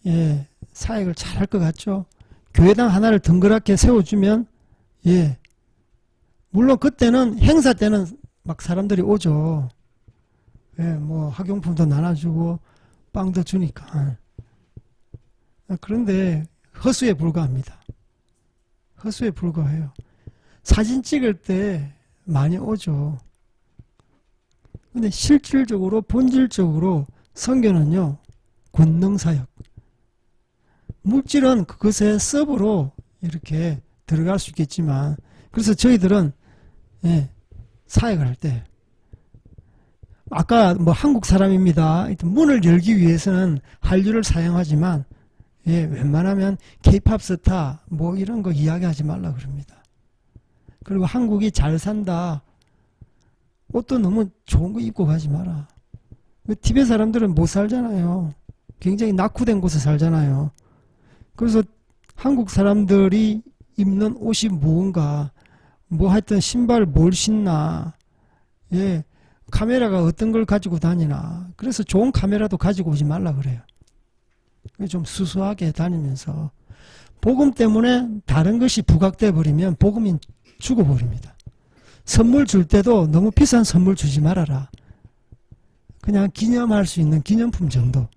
예, 사역을 잘할 것 같죠. 교회당 하나를 덩그랗게 세워주면 예, 물론 그때는 행사 때는 막 사람들이 오죠. 예, 뭐 학용품도 나눠주고 빵도 주니까. 그런데 허수에 불과합니다. 허수에 불과해요. 사진 찍을 때 많이 오죠. 근데 실질적으로 본질적으로 선교는요, 권능사역. 물질은 그것의 서브로 이렇게 들어갈 수 있겠지만, 그래서 저희들은 예, 사역을 할 때 아까 뭐 한국 사람입니다. 문을 열기 위해서는 한류를 사용하지만 예, 웬만하면 K-팝 스타 뭐 이런 거 이야기하지 말라 그럽니다. 그리고 한국이 잘 산다. 옷도 너무 좋은 거 입고 가지 마라. 티베트 사람들은 못 살잖아요. 굉장히 낙후된 곳에 살잖아요. 그래서 한국 사람들이 입는 옷이 무언가, 뭐 하여튼 신발 뭘 신나, 예, 카메라가 어떤 걸 가지고 다니나. 그래서 좋은 카메라도 가지고 오지 말라 그래요. 좀 수수하게 다니면서 복음 때문에 다른 것이 부각돼 버리면 복음이 죽어버립니다. 선물 줄 때도 너무 비싼 선물 주지 말아라. 그냥 기념할 수 있는 기념품 정도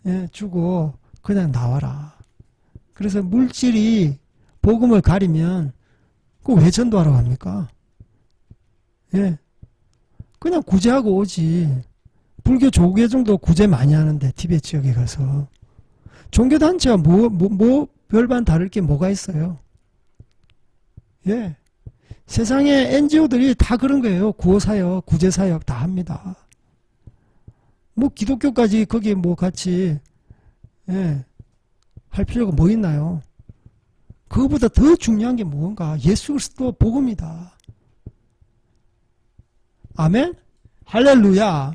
예, 주고 그냥 나와라. 그래서 물질이 복음을 가리면 그 왜 전도하러 갑니까? 예, 그냥 구제하고 오지. 불교 조계 정도 구제 많이 하는데 티베트 지역에 가서 종교단체와 뭐 별반 다를 게 뭐가 있어요? 예, 세상에 NGO들이 다 그런 거예요. 구호사역, 구제사역 다 합니다. 뭐 기독교까지 거기에 뭐 같이 예, 할 필요가 뭐 있나요? 그거보다 더 중요한 게 뭔가? 예수 그리스도 복음이다. 아멘? 할렐루야.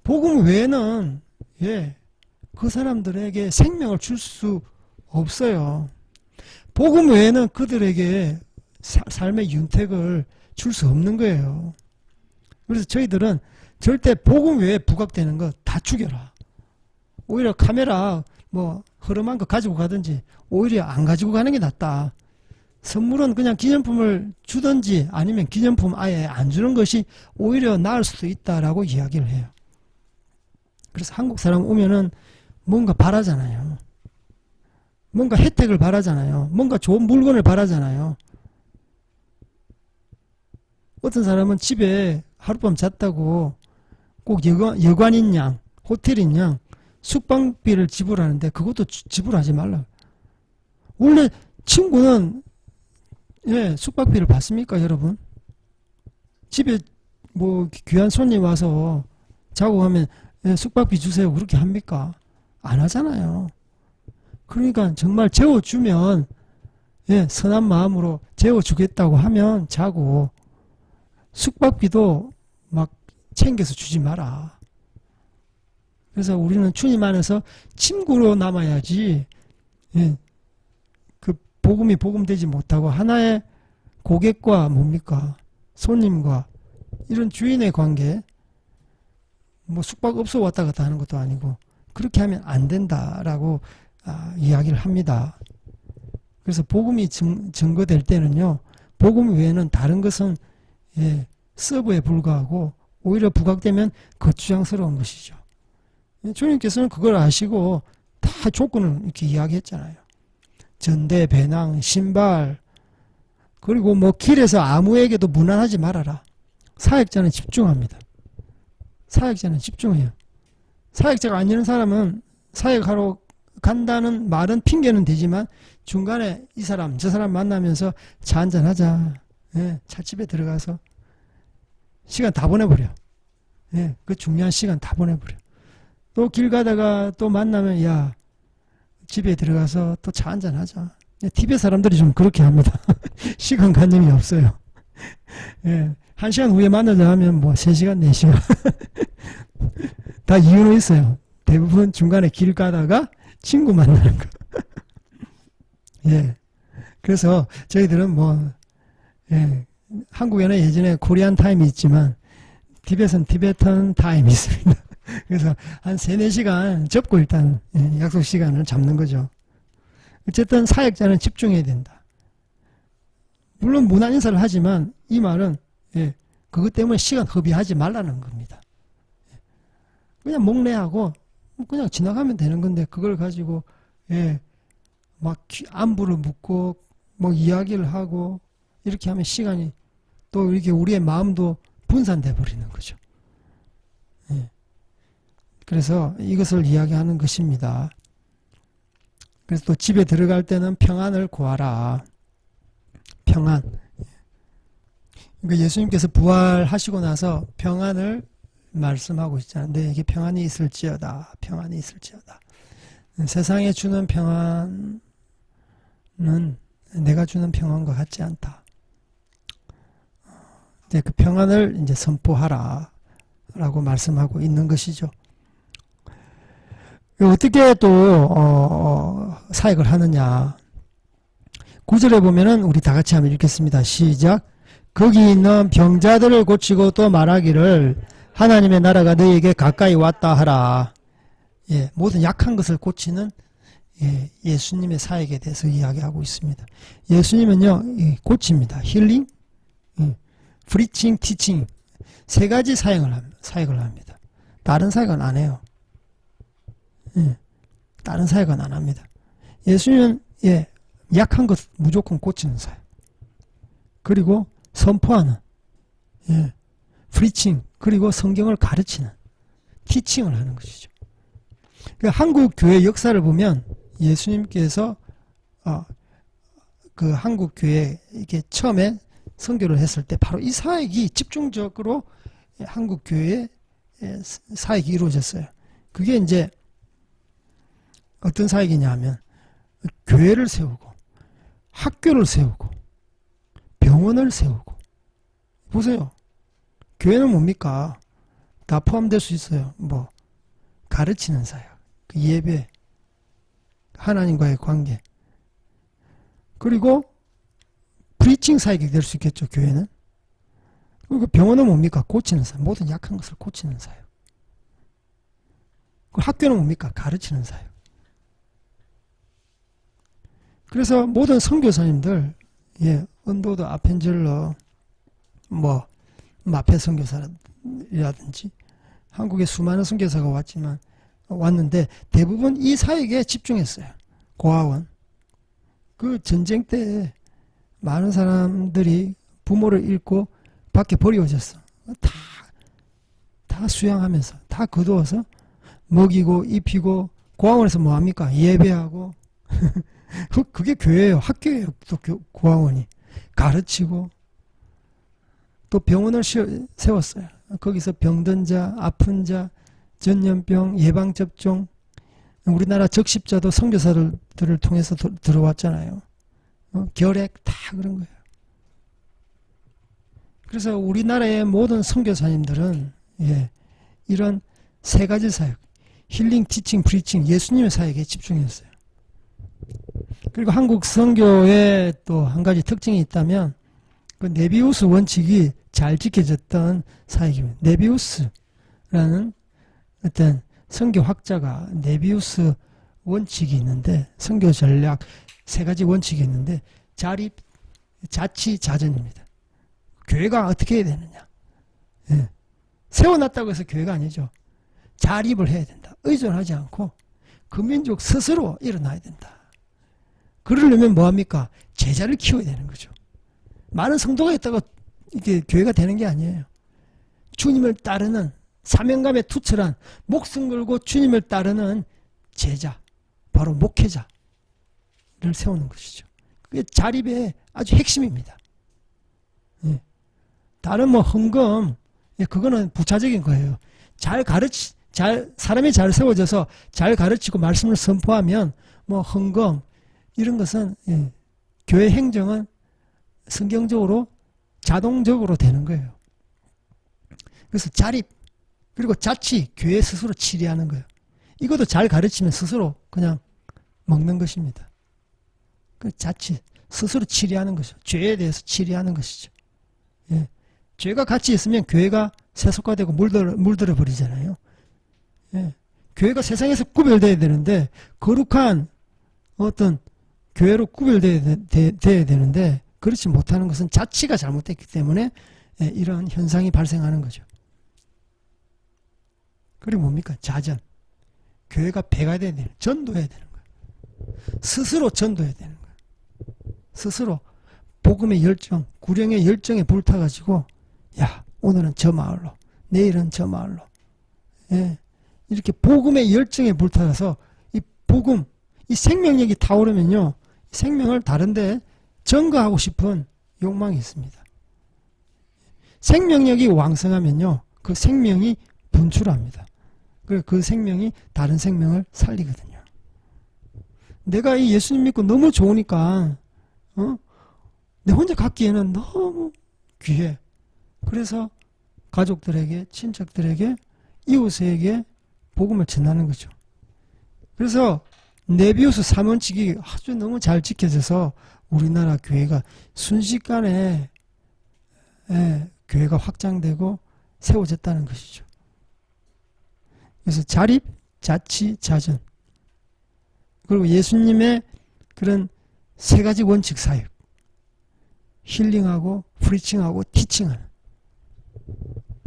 복음 외에는 예, 그 사람들에게 생명을 줄 수 없어요. 복음 외에는 그들에게 삶의 윤택을 줄 수 없는 거예요. 그래서 저희들은 절대 복음 외에 부각되는 거 다 죽여라. 오히려 카메라 뭐 허름한 거 가지고 가든지 오히려 안 가지고 가는 게 낫다. 선물은 그냥 기념품을 주든지 아니면 기념품 아예 안 주는 것이 오히려 나을 수도 있다라고 이야기를 해요. 그래서 한국 사람 오면은 뭔가 바라잖아요. 뭔가 혜택을 바라잖아요. 뭔가 좋은 물건을 바라잖아요. 어떤 사람은 집에 하룻밤 잤다고 꼭 여관인 양, 호텔인 양 숙박비를 지불하는데 그것도 지불하지 말라. 원래 친구는 예, 숙박비를 받습니까, 여러분? 집에 뭐 귀한 손님 와서 자고 가면 예, 숙박비 주세요 그렇게 합니까? 안 하잖아요. 그러니까 정말 재워주면 예, 선한 마음으로 재워주겠다고 하면 자고 숙박비도 막 챙겨서 주지 마라. 그래서 우리는 주님 안에서 친구로 남아야지 예, 그 복음이 복음되지 못하고 하나의 고객과 뭡니까? 손님과 이런 주인의 관계 뭐 숙박업소 왔다 갔다 하는 것도 아니고 그렇게 하면 안 된다라고 이야기를 합니다. 그래서 복음이 증거될 때는요. 복음 외에는 다른 것은 예, 서브에 불과하고 오히려 부각되면 거추장스러운 것이죠. 주님께서는 그걸 아시고 다 조건을 이렇게 이야기했잖아요. 전대, 배낭, 신발 그리고 뭐 길에서 아무에게도 무난하지 말아라. 사역자는 집중합니다. 사역자는 집중해요. 사역자가 아니는 사람은 사역하러 간다는 말은 핑계는 되지만 중간에 이 사람 저 사람 만나면서 차 한잔 하자. 예, 찻집에 들어가서 시간 다 보내버려. 예, 그 중요한 시간 다 보내버려. 또 길 가다가 또 만나면 야 집에 들어가서 또 차 한잔 하자. 티베트 사람들이 좀 그렇게 합니다. 시간관념이 없어요. 예, 1시간 후에 만나자 하면 뭐 3시간, 4시간. 다 이유는 있어요. 대부분 중간에 길 가다가 친구 만나는 거. 예. 그래서 저희들은 뭐, 예, 한국에는 예전에 코리안 타임이 있지만, 티벳은 티베탄 타임이 있습니다. 그래서 한 3, 4시간 접고 일단 약속 시간을 잡는 거죠. 어쨌든 사역자는 집중해야 된다. 물론 문안 인사를 하지만 이 말은 그것 때문에 시간 허비하지 말라는 겁니다. 그냥 목례하고 그냥 지나가면 되는 건데 그걸 가지고 막 안부를 묻고 뭐 이야기를 하고 이렇게 하면 시간이 또 이렇게 우리의 마음도 분산돼 버리는 거죠. 그래서 이것을 이야기하는 것입니다. 그래서 또 집에 들어갈 때는 평안을 구하라. 평안. 그러니까 예수님께서 부활하시고 나서 평안을 말씀하고 있잖아요. 너에게 평안이 있을지어다. 평안이 있을지어다. 세상에 주는 평안은 내가 주는 평안과 같지 않다. 이제 그 평안을 이제 선포하라. 라고 말씀하고 있는 것이죠. 어떻게 또 사역을 하느냐. 9절에 보면은 우리 다 같이 한번 읽겠습니다. 시작. 거기 있는 병자들을 고치고 또 말하기를 하나님의 나라가 너희에게 가까이 왔다 하라. 예, 모든 약한 것을 고치는 예수님의 사역에 대해서 이야기하고 있습니다. 예수님은요, 고칩니다. 힐링, 프리칭, 티칭. 3가지 사역을 합니다. 다른 사역은 안 해요. 다른 사역은 안 합니다. 예수님은 약한 것 무조건 고치는 사역. 그리고 선포하는 프리칭, 그리고 성경을 가르치는 티칭을 하는 것이죠. 그러니까 한국 교회 역사를 보면 예수님께서 그 한국 교회 이렇게 처음에 선교를 했을 때 바로 이 사역이 집중적으로 한국 교회의 사역이 이루어졌어요. 그게 이제 어떤 사역이냐 하면 교회를 세우고 학교를 세우고 병원을 세우고. 보세요. 교회는 뭡니까? 다 포함될 수 있어요. 뭐 가르치는 사역, 그 예배, 하나님과의 관계, 그리고 프리칭 사역이 될 수 있겠죠. 교회는. 그리고 병원은 뭡니까? 고치는 사역, 모든 약한 것을 고치는 사역. 학교는 뭡니까? 가르치는 사역. 그래서 모든 선교사님들, 언도도 아펜젤러, 뭐 마페 선교사라든지 한국에 수많은 선교사가 왔는데 대부분 이 사역에 집중했어요. 고아원. 그 전쟁 때 많은 사람들이 부모를 잃고 밖에 버려졌어. 다 수양하면서, 다 거두어서 먹이고 입히고, 고아원에서 뭐 합니까? 예배하고. 그게 교회예요. 학교예요. 또 고아원이. 가르치고, 또 병원을 세웠어요. 거기서 병든 자, 아픈 자, 전염병, 예방접종, 우리나라 적십자도 선교사들을 통해서 들어왔잖아요. 결핵 다 그런 거예요. 그래서 우리나라의 모든 선교사님들은 이런 3가지 사역, 힐링, 티칭, 프리칭, 예수님의 사역에 집중했어요. 그리고 한국 선교에 또 한 가지 특징이 있다면 그 네비우스 원칙이 잘 지켜졌던 사역입니다. 네비우스라는 어떤 선교학자가 네비우스 원칙이 있는데, 선교 전략 3가지 원칙이 있는데, 자립, 자치, 자전입니다. 교회가 어떻게 해야 되느냐. 세워놨다고 해서 교회가 아니죠. 자립을 해야 된다. 의존하지 않고 그 민족 스스로 일어나야 된다. 그러려면 뭐합니까? 제자를 키워야 되는 거죠. 많은 성도가 있다고 이게 교회가 되는 게 아니에요. 주님을 따르는 사명감에 투철한, 목숨 걸고 주님을 따르는 제자, 바로 목회자를 세우는 것이죠. 그게 자립의 아주 핵심입니다. 다른 뭐 헌금, 예, 그거는 부차적인 거예요. 사람이 잘 세워져서 잘 가르치고 말씀을 선포하면 뭐 헌금 이런 것은 예, 교회 행정은 성경적으로 자동적으로 되는 거예요. 그래서 자립 그리고 자치 교회 스스로 치리하는 거예요. 이것도 잘 가르치면 스스로 그냥 먹는 것입니다. 그 자치 스스로 치리하는 것이죠. 죄에 대해서 치리하는 것이죠. 예. 죄가 같이 있으면 교회가 세속화되고 물들어 버리잖아요. 예. 교회가 세상에서 구별되어야 되는데 거룩한 어떤 교회로 구별되어야 되는데 그렇지 못하는 것은 자치가 잘못됐기 때문에 예, 이런 현상이 발생하는 거죠. 그리고 뭡니까? 자전. 교회가 배가 돼야 되는, 전도해야 되는 거예요. 스스로 전도해야 되는 거예요. 스스로 복음의 열정, 구령의 열정에 불타가지고 야, 오늘은 저 마을로, 내일은 저 마을로. 예, 이렇게 복음의 열정에 불타서 이 복음, 이 생명력이 타오르면요, 생명을 다른데 전가하고 싶은 욕망이 있습니다. 생명력이 왕성하면요, 그 생명이 분출합니다. 그 생명이 다른 생명을 살리거든요. 내가 이 예수님 믿고 너무 좋으니까 내 혼자 갖기에는 너무 귀해. 그래서 가족들에게, 친척들에게, 이웃에게 복음을 전하는 거죠. 그래서 네비우스 3원칙이 아주 너무 잘 지켜져서 우리나라 교회가 순식간에 교회가 확장되고 세워졌다는 것이죠. 그래서 자립, 자치, 자전. 그리고 예수님의 그런 세 가지 원칙 사역. 힐링하고, 프리칭하고, 티칭하는.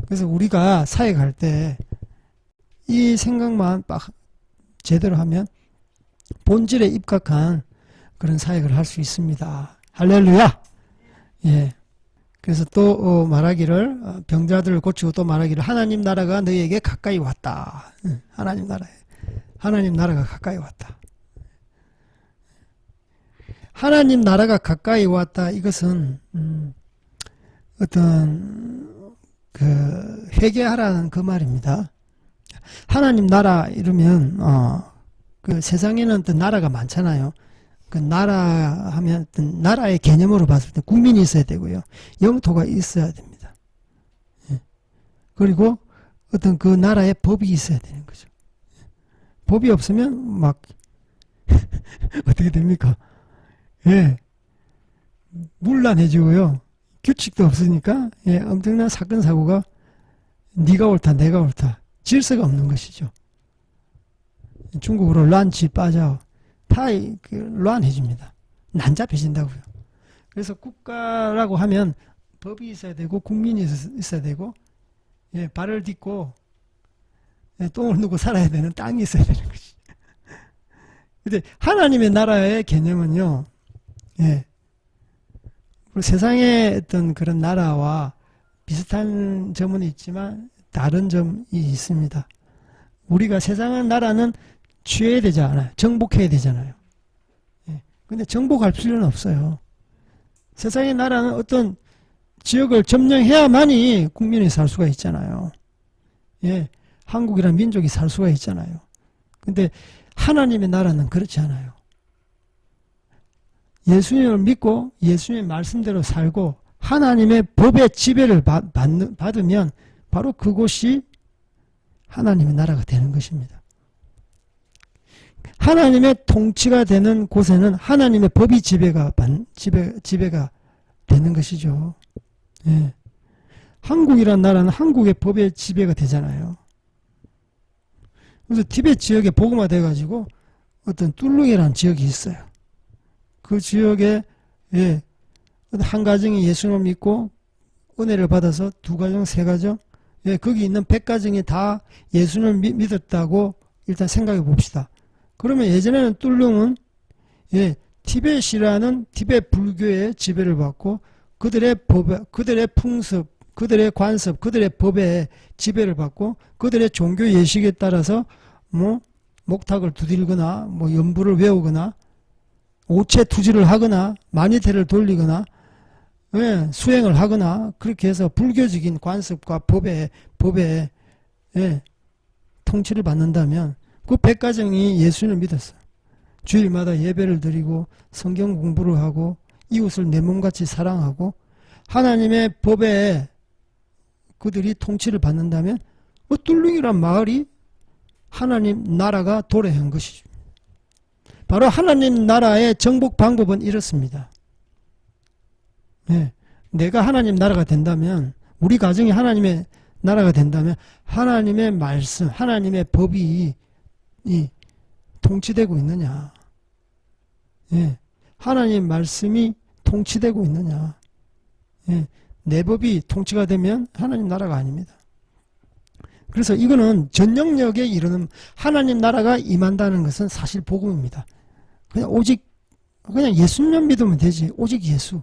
그래서 우리가 사역할 때 이 생각만 딱 제대로 하면 본질에 입각한 그런 사역을 할 수 있습니다. 할렐루야! 예. 그래서 또 말하기를 병자들을 고치고 또 말하기를 하나님 나라가 너희에게 가까이 왔다. 하나님 나라가 가까이 왔다. 하나님 나라가 가까이 왔다. 이것은 어떤 그 회개하라는 그 말입니다. 하나님 나라 이러면 그 세상에는 또 나라가 많잖아요. 그 나라 하면 어떤 나라의 개념으로 봤을 때 국민이 있어야 되고요. 영토가 있어야 됩니다. 예. 그리고 어떤 그 나라의 법이 있어야 되는 거죠. 법이 없으면 막 어떻게 됩니까? 예. 문란해지고요. 규칙도 없으니까 예, 엄청난 사건 사고가 네가 옳다 내가 옳다 질서가 없는 것이죠. 중국어로 란치 빠져 다乱해집니다. 난잡해진다고요. 그래서 국가라고 하면 법이 있어야 되고 국민이 있어야 되고 예, 발을 딛고 예, 똥을 누고 살아야 되는 땅이 있어야 되는 것이. 근데 하나님의 나라의 개념은요. 예. 세상의 어떤 그런 나라와 비슷한 점은 있지만 다른 점이 있습니다. 우리가 세상의 나라는 취해야 되지 않아요. 정복해야 되잖아요. 예. 근데 정복할 필요는 없어요. 세상의 나라는 어떤 지역을 점령해야만이 국민이 살 수가 있잖아요. 예. 한국이란 민족이 살 수가 있잖아요. 근데 하나님의 나라는 그렇지 않아요. 예수님을 믿고 예수님의 말씀대로 살고 하나님의 법의 지배를 받으면 바로 그곳이 하나님의 나라가 되는 것입니다. 하나님의 통치가 되는 곳에는 하나님의 법이 지배가 되는 것이죠. 예. 한국이란 나라는 한국의 법의 지배가 되잖아요. 그래서 티벳 지역에 복음화 돼가지고 어떤 뚫룽이라는 지역이 있어요. 그 지역에 예, 한 가정이 예수님을 믿고 은혜를 받아서 두 가정, 세 가정, 예, 거기 있는 100가정이 다 예수님을 믿었다고 일단 생각해 봅시다. 그러면 예전에는 뚫룽은 예, 티벳이라는 티벳 불교의 지배를 받고 그들의 법, 그들의 풍습, 그들의 관습, 그들의 법에 지배를 받고 그들의 종교 예식에 따라서 뭐 목탁을 두들거나 뭐 연부를 외우거나 오체 투지를 하거나 마니테를 돌리거나 예, 수행을 하거나 그렇게 해서 불교적인 관습과 법에 예, 통치를 받는다면 그 백가정이 예수님을 믿었어. 주일마다 예배를 드리고 성경 공부를 하고 이웃을 내 몸같이 사랑하고 하나님의 법에 그들이 통치를 받는다면 뚫릉이란 마을이 하나님 나라가 도래한 것이죠. 바로 하나님 나라의 정복 방법은 이렇습니다. 네, 내가 하나님 나라가 된다면, 우리 가정이 하나님의 나라가 된다면 하나님의 말씀, 하나님의 법이 통치되고 있느냐, 예, 하나님 말씀이 통치되고 있느냐, 예, 내 법이 통치가 되면 하나님 나라가 아닙니다. 그래서 이거는 전 영역에 이르는 하나님 나라가 임한다는 것은 사실 복음입니다. 그냥 오직 그냥 예수님 믿으면 되지. 오직 예수.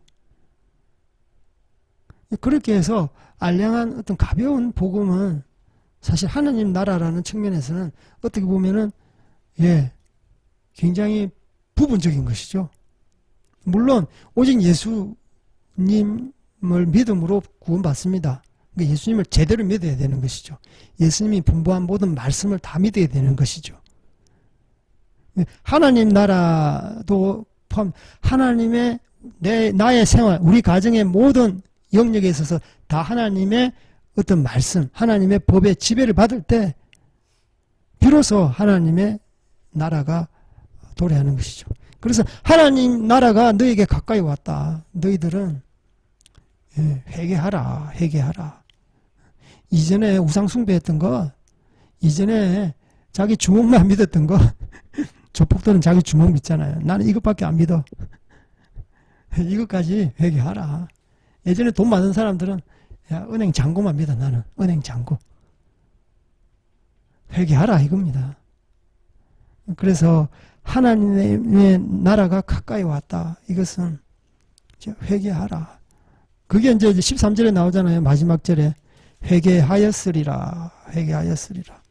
그렇게 해서 알량한 어떤 가벼운 복음은 사실 하나님 나라라는 측면에서는 어떻게 보면은 굉장히 부분적인 것이죠. 물론 오직 예수님을 믿음으로 구원받습니다. 그러니까 예수님을 제대로 믿어야 되는 것이죠. 예수님이 분부한 모든 말씀을 다 믿어야 되는 것이죠. 하나님 나라도 포함, 하나님의 나의 생활, 우리 가정의 모든 영역에 있어서 다 하나님의 어떤 말씀, 하나님의 법의 지배를 받을 때 비로소 하나님의 나라가 도래하는 것이죠. 그래서 하나님 나라가 너에게 가까이 왔다. 너희들은 회개하라, 회개하라. 이전에 우상 숭배했던 거, 이전에 자기 주먹만 믿었던 거, 조폭들은 자기 주먹 믿잖아요. 나는 이것밖에 안 믿어. 이것까지 회개하라. 예전에 돈 많은 사람들은 은행 잔고만 믿어. 나는 은행 잔고. 회개하라 이겁니다. 그래서 하나님의 나라가 가까이 왔다. 이것은 회개하라. 그게 이제 13절에 나오잖아요. 마지막 절에 회개하였으리라. 회개하였으리라.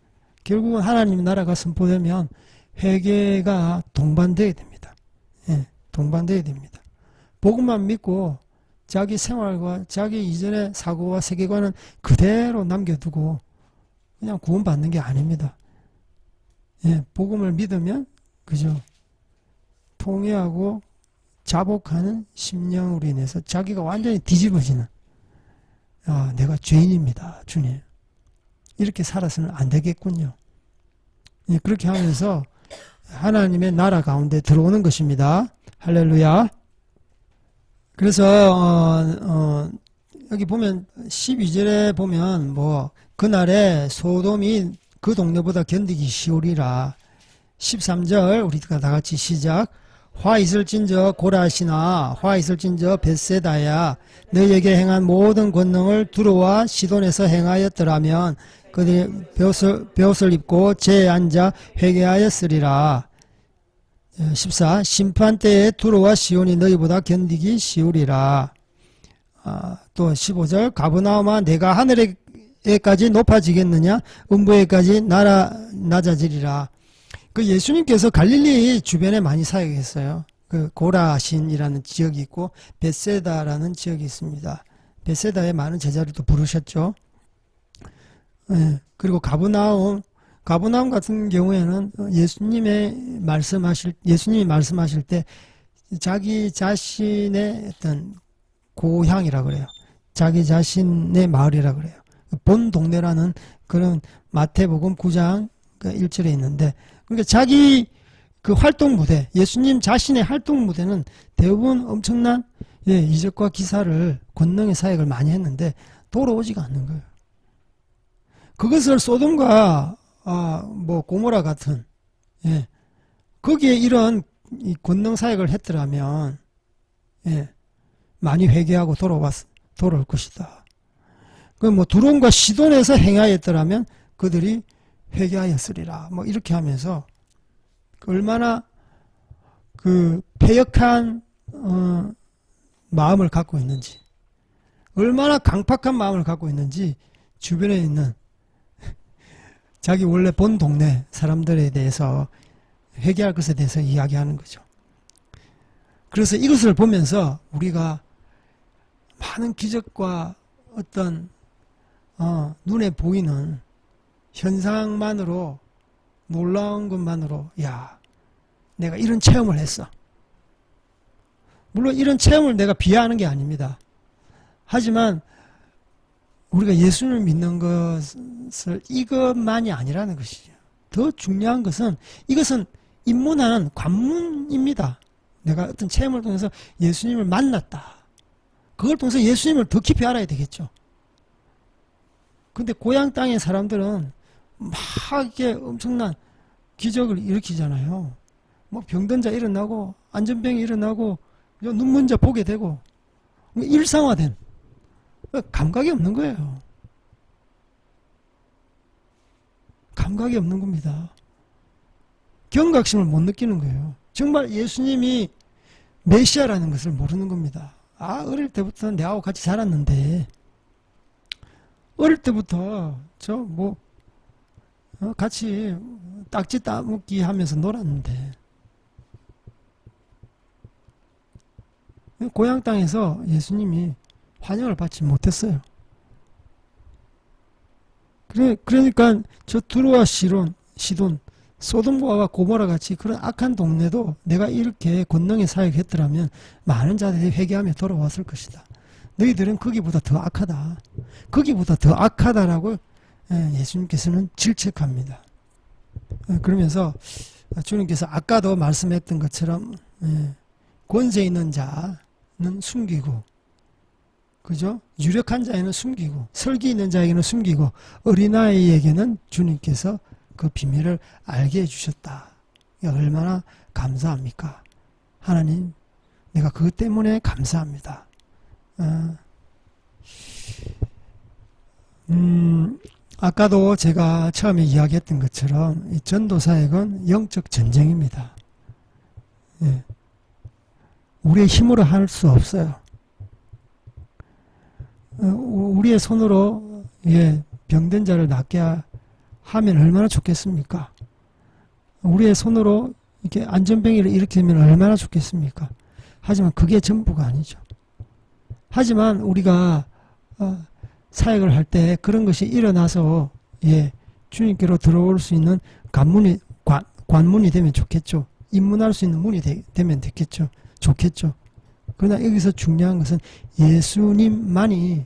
결국은 하나님의 나라가 선포되면 회개가 동반되어야 됩니다. 동반되어야 됩니다. 복음만 믿고 자기 생활과 자기 이전의 사고와 세계관은 그대로 남겨두고 그냥 구원받는 게 아닙니다. 복음을 믿으면 그죠? 통회하고 자복하는 심령으로 인해서 자기가 완전히 뒤집어지는, 내가 죄인입니다, 주님. 이렇게 살아서는 안 되겠군요. 그렇게 하면서 하나님의 나라 가운데 들어오는 것입니다. 할렐루야. 그래서 여기 보면 12절에 보면 그날에 소돔이 그 동네보다 견디기 쉬우리라. 13절 우리가 다 같이 시작. 화 있을진저 고라시나 화 있을진저 벳세다야 너희에게 행한 모든 권능을 두로와 시돈에서 행하였더라면 그들이 벼옷을 입고 제에 앉아 회개하였으리라. 14. 심판때에 두로와 시온이 너희보다 견디기 쉬우리라. 또 15절 가버나움아 내가 하늘에까지 높아지겠느냐 음부에까지 낮아지리라. 그 예수님께서 갈릴리 주변에 많이 사역했어요. 그 고라신이라는 지역이 있고 벳세다라는 지역이 있습니다. 벳세다에 많은 제자를 또 부르셨죠. 그리고 가버나움 같은 경우에는 예수님이 말씀하실 때 자기 자신의 어떤 고향이라 그래요. 자기 자신의 마을이라 그래요. 본 동네라는 그런 마태복음 9장 1절에 있는데, 그러니까 자기 그 활동 무대, 예수님 자신의 활동 무대는 대부분 엄청난 이적과 기사를, 권능의 사역을 많이 했는데 돌아오지가 않는 거예요. 그것을 소돔과 고모라 같은 거기에 이런 권능 사역을 했더라면 많이 회개하고 돌아올 것이다. 그 두론과 시돈에서 행하였더라면 그들이 회개하였으리라. 이렇게 하면서 얼마나 그 패역한 마음을 갖고 있는지, 얼마나 강팍한 마음을 갖고 있는지 주변에 있는 자기 원래 본 동네 사람들에 대해서 회개할 것에 대해서 이야기하는 거죠. 그래서 이것을 보면서 우리가 많은 기적과 어떤 눈에 보이는 현상만으로, 놀라운 것만으로 야, 내가 이런 체험을 했어. 물론 이런 체험을 내가 비하하는 게 아닙니다. 하지만 우리가 예수님을 믿는 것을 이것만이 아니라는 것이죠. 더 중요한 것은, 이것은 입문하는 관문입니다. 내가 어떤 체험을 통해서 예수님을 만났다. 그걸 통해서 예수님을 더 깊이 알아야 되겠죠. 근데 고향 땅의 사람들은 막 이렇게 엄청난 기적을 일으키잖아요. 뭐 병든 자 일어나고, 안전병이 일어나고, 눈먼 자 보게 되고, 일상화된, 감각이 없는 거예요. 감각이 없는 겁니다. 경각심을 못 느끼는 거예요. 정말 예수님이 메시아라는 것을 모르는 겁니다. 어릴 때부터 내하고 같이 살았는데, 어릴 때부터 같이 딱지 따먹기 하면서 놀았는데, 고향 땅에서 예수님이 환영을 받지 못했어요. 그러니까 저 두로와 시돈, 소돔과 고모라 같이 그런 악한 동네도 내가 이렇게 권능의 사역했더라면 많은 자들이 회개하며 돌아왔을 것이다. 너희들은 거기보다 더 악하다. 거기보다 더 악하다라고 예수님께서는 질책합니다. 그러면서 주님께서 아까도 말씀했던 것처럼 권세 있는 자는 숨기고, 그죠? 유력한 자에는 숨기고, 설기 있는 자에게는 숨기고, 어린아이에게는 주님께서 그 비밀을 알게 해주셨다. 얼마나 감사합니까? 하나님, 내가 그것 때문에 감사합니다. 아까도 제가 처음에 이야기했던 것처럼 이 전도사역은 영적 전쟁입니다. 예. 우리의 힘으로 할 수 없어요. 우리의 손으로 병든 자를 낫게 하면 얼마나 좋겠습니까? 우리의 손으로 이렇게 안전병이를 일으키면 얼마나 좋겠습니까? 하지만 그게 전부가 아니죠. 하지만 우리가 사역을 할 때 그런 것이 일어나서 주님께로 들어올 수 있는 관문이 되면 좋겠죠. 입문할 수 있는 문이 되면 좋겠죠. 그러나 여기서 중요한 것은 예수님만이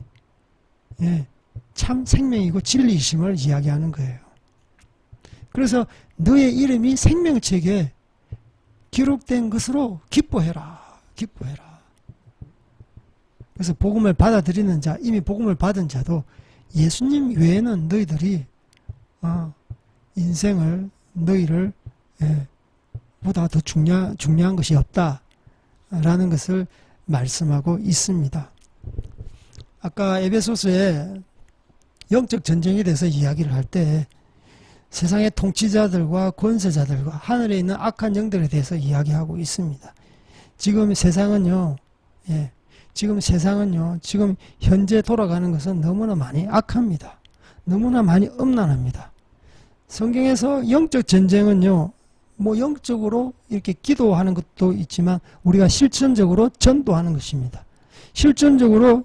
참 생명이고 진리이심을 이야기하는 거예요. 그래서 너의 이름이 생명책에 기록된 것으로 기뻐해라. 그래서 복음을 받아들이는 자, 이미 복음을 받은 자도 예수님 외에는 너희들이 인생을 너희를 보다 더 중요한 것이 없다라는 것을 말씀하고 있습니다. 아까 에베소서에 영적 전쟁에 대해서 이야기를 할 때 세상의 통치자들과 권세자들과 하늘에 있는 악한 영들에 대해서 이야기하고 있습니다. 지금 세상은요, 지금 현재 돌아가는 것은 너무나 많이 악합니다. 너무나 많이 음란합니다. 성경에서 영적 전쟁은요, 영적으로 이렇게 기도하는 것도 있지만 우리가 실천적으로 전도하는 것입니다. 실천적으로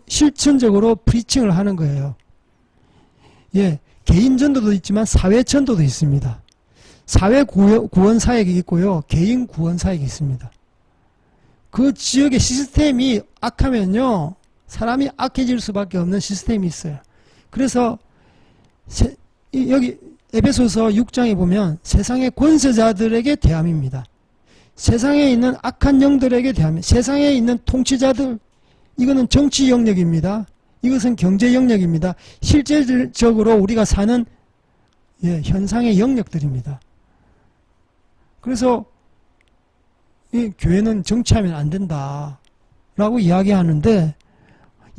프리칭을 하는 거예요. 개인 전도도 있지만 사회 전도도 있습니다. 사회 구원 사역이 있고요, 개인 구원 사역이 있습니다. 그 지역의 시스템이 악하면요, 사람이 악해질 수밖에 없는 시스템이 있어요. 그래서 여기 에베소서 6장에 보면 세상의 권세자들에게 대함입니다. 세상에 있는 악한 영들에게 대함입니다. 세상에 있는 통치자들, 이거는 정치 영역입니다. 이것은 경제 영역입니다. 실제적으로 우리가 사는 현상의 영역들입니다. 그래서 이 교회는 정치하면 안 된다라고 이야기하는데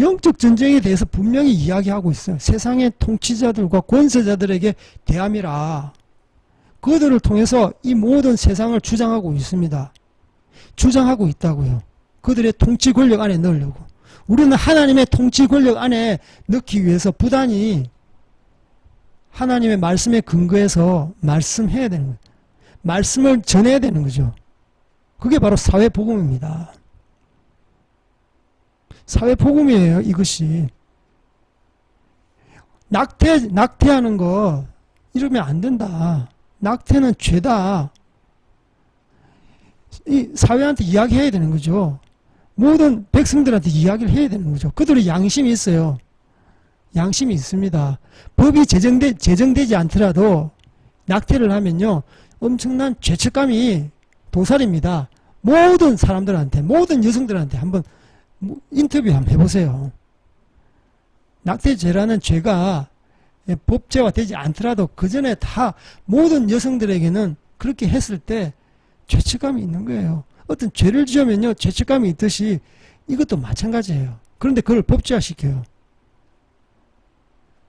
영적 전쟁에 대해서 분명히 이야기하고 있어요. 세상의 통치자들과 권세자들에게 대함이라. 그들을 통해서 이 모든 세상을 주장하고 있습니다. 주장하고 있다고요. 그들의 통치 권력 안에 넣으려고. 우리는 하나님의 통치 권력 안에 넣기 위해서 부단히 하나님의 말씀에 근거해서 말씀해야 되는 거예요. 말씀을 전해야 되는 거죠. 그게 바로 사회복음입니다. 사회 복음이에요, 이것이. 낙태하는 거 이러면 안 된다. 낙태는 죄다. 이 사회한테 이야기해야 되는 거죠. 모든 백성들한테 이야기를 해야 되는 거죠. 그들의 양심이 있어요. 양심이 있습니다. 법이 제정되지 않더라도 낙태를 하면요, 엄청난 죄책감이 도살입니다. 모든 사람들한테, 모든 여성들한테 한번 인터뷰 한번 해보세요. 낙태죄라는 죄가 법제화 되지 않더라도 그 전에 다 모든 여성들에게는 그렇게 했을 때 죄책감이 있는 거예요. 어떤 죄를 지으면요, 죄책감이 있듯이 이것도 마찬가지예요. 그런데 그걸 법제화시켜요.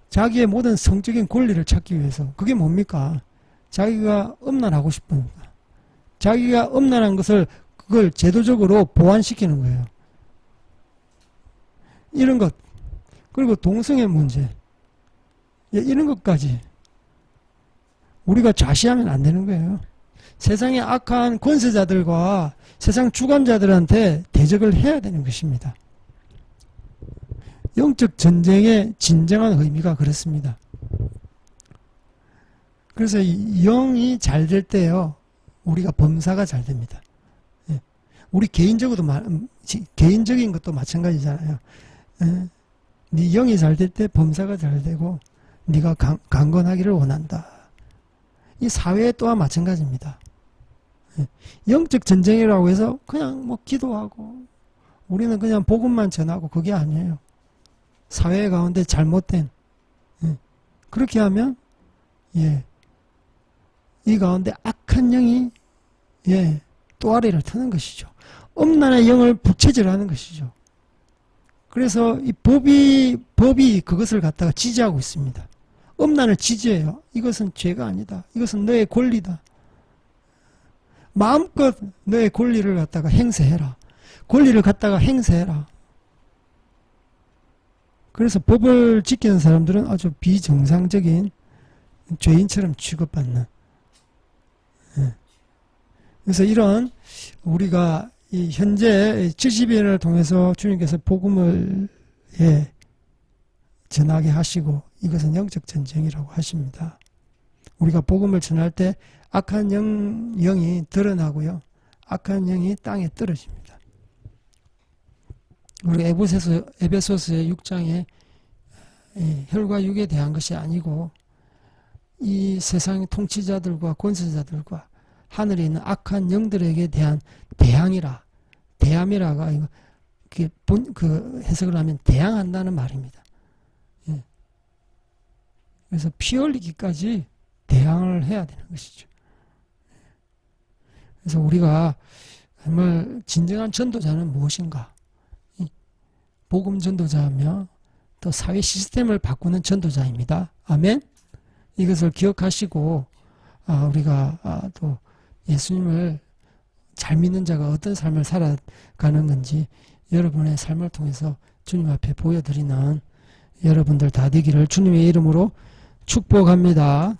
자기의 모든 성적인 권리를 찾기 위해서. 그게 뭡니까? 자기가 음란하고 싶으니까. 자기가 음란한 것을 그걸 제도적으로 보완시키는 거예요. 이런 것. 그리고 동성애 문제. 이런 것까지 우리가 좌시하면 안 되는 거예요. 세상의 악한 권세자들과 세상 주관자들한테 대적을 해야 되는 것입니다. 영적 전쟁의 진정한 의미가 그렇습니다. 그래서 영이 잘 될 때요, 우리가 범사가 잘 됩니다. 우리 개인적인 것도 마찬가지잖아요. 네 영이 잘 될 때 범사가 잘 되고 네가 강건하기를 원한다. 이 사회 또한 마찬가지입니다. 영적 전쟁이라고 해서 그냥 뭐 기도하고 우리는 그냥 복음만 전하고 그게 아니에요. 사회 가운데 잘못된, 그렇게 하면 이 가운데 악한 영이 또아리를 트는 것이죠. 음란의 영을 부채질하는 것이죠. 그래서 이 법이 그것을 갖다가 지지하고 있습니다. 음란을 지지해요. 이것은 죄가 아니다. 이것은 너의 권리다. 마음껏 너의 권리를 갖다가 행사해라. 권리를 갖다가 행사해라. 그래서 법을 지키는 사람들은 아주 비정상적인 죄인처럼 취급받는. 그래서 이런 우리가 이 현재 70년을 통해서 주님께서 복음을 전하게 하시고 이것은 영적 전쟁이라고 하십니다. 우리가 복음을 전할 때 악한 영이 드러나고요, 악한 영이 땅에 떨어집니다. 우리 에베소서의 6장에 혈과 육에 대한 것이 아니고 이 세상의 통치자들과 권세자들과 하늘에 있는 악한 영들에게 대한 대함이라가 이거 그 해석을 하면 대항한다는 말입니다. 그래서 피 흘리기까지 대항을 해야 되는 것이죠. 그래서 우리가 정말 진정한 전도자는 무엇인가? 복음 전도자하며 또 사회 시스템을 바꾸는 전도자입니다. 아멘. 이것을 기억하시고 우리가 또 예수님을 잘 믿는 자가 어떤 삶을 살아가는 건지 여러분의 삶을 통해서 주님 앞에 보여드리는 여러분들 다 되기를 주님의 이름으로 축복합니다.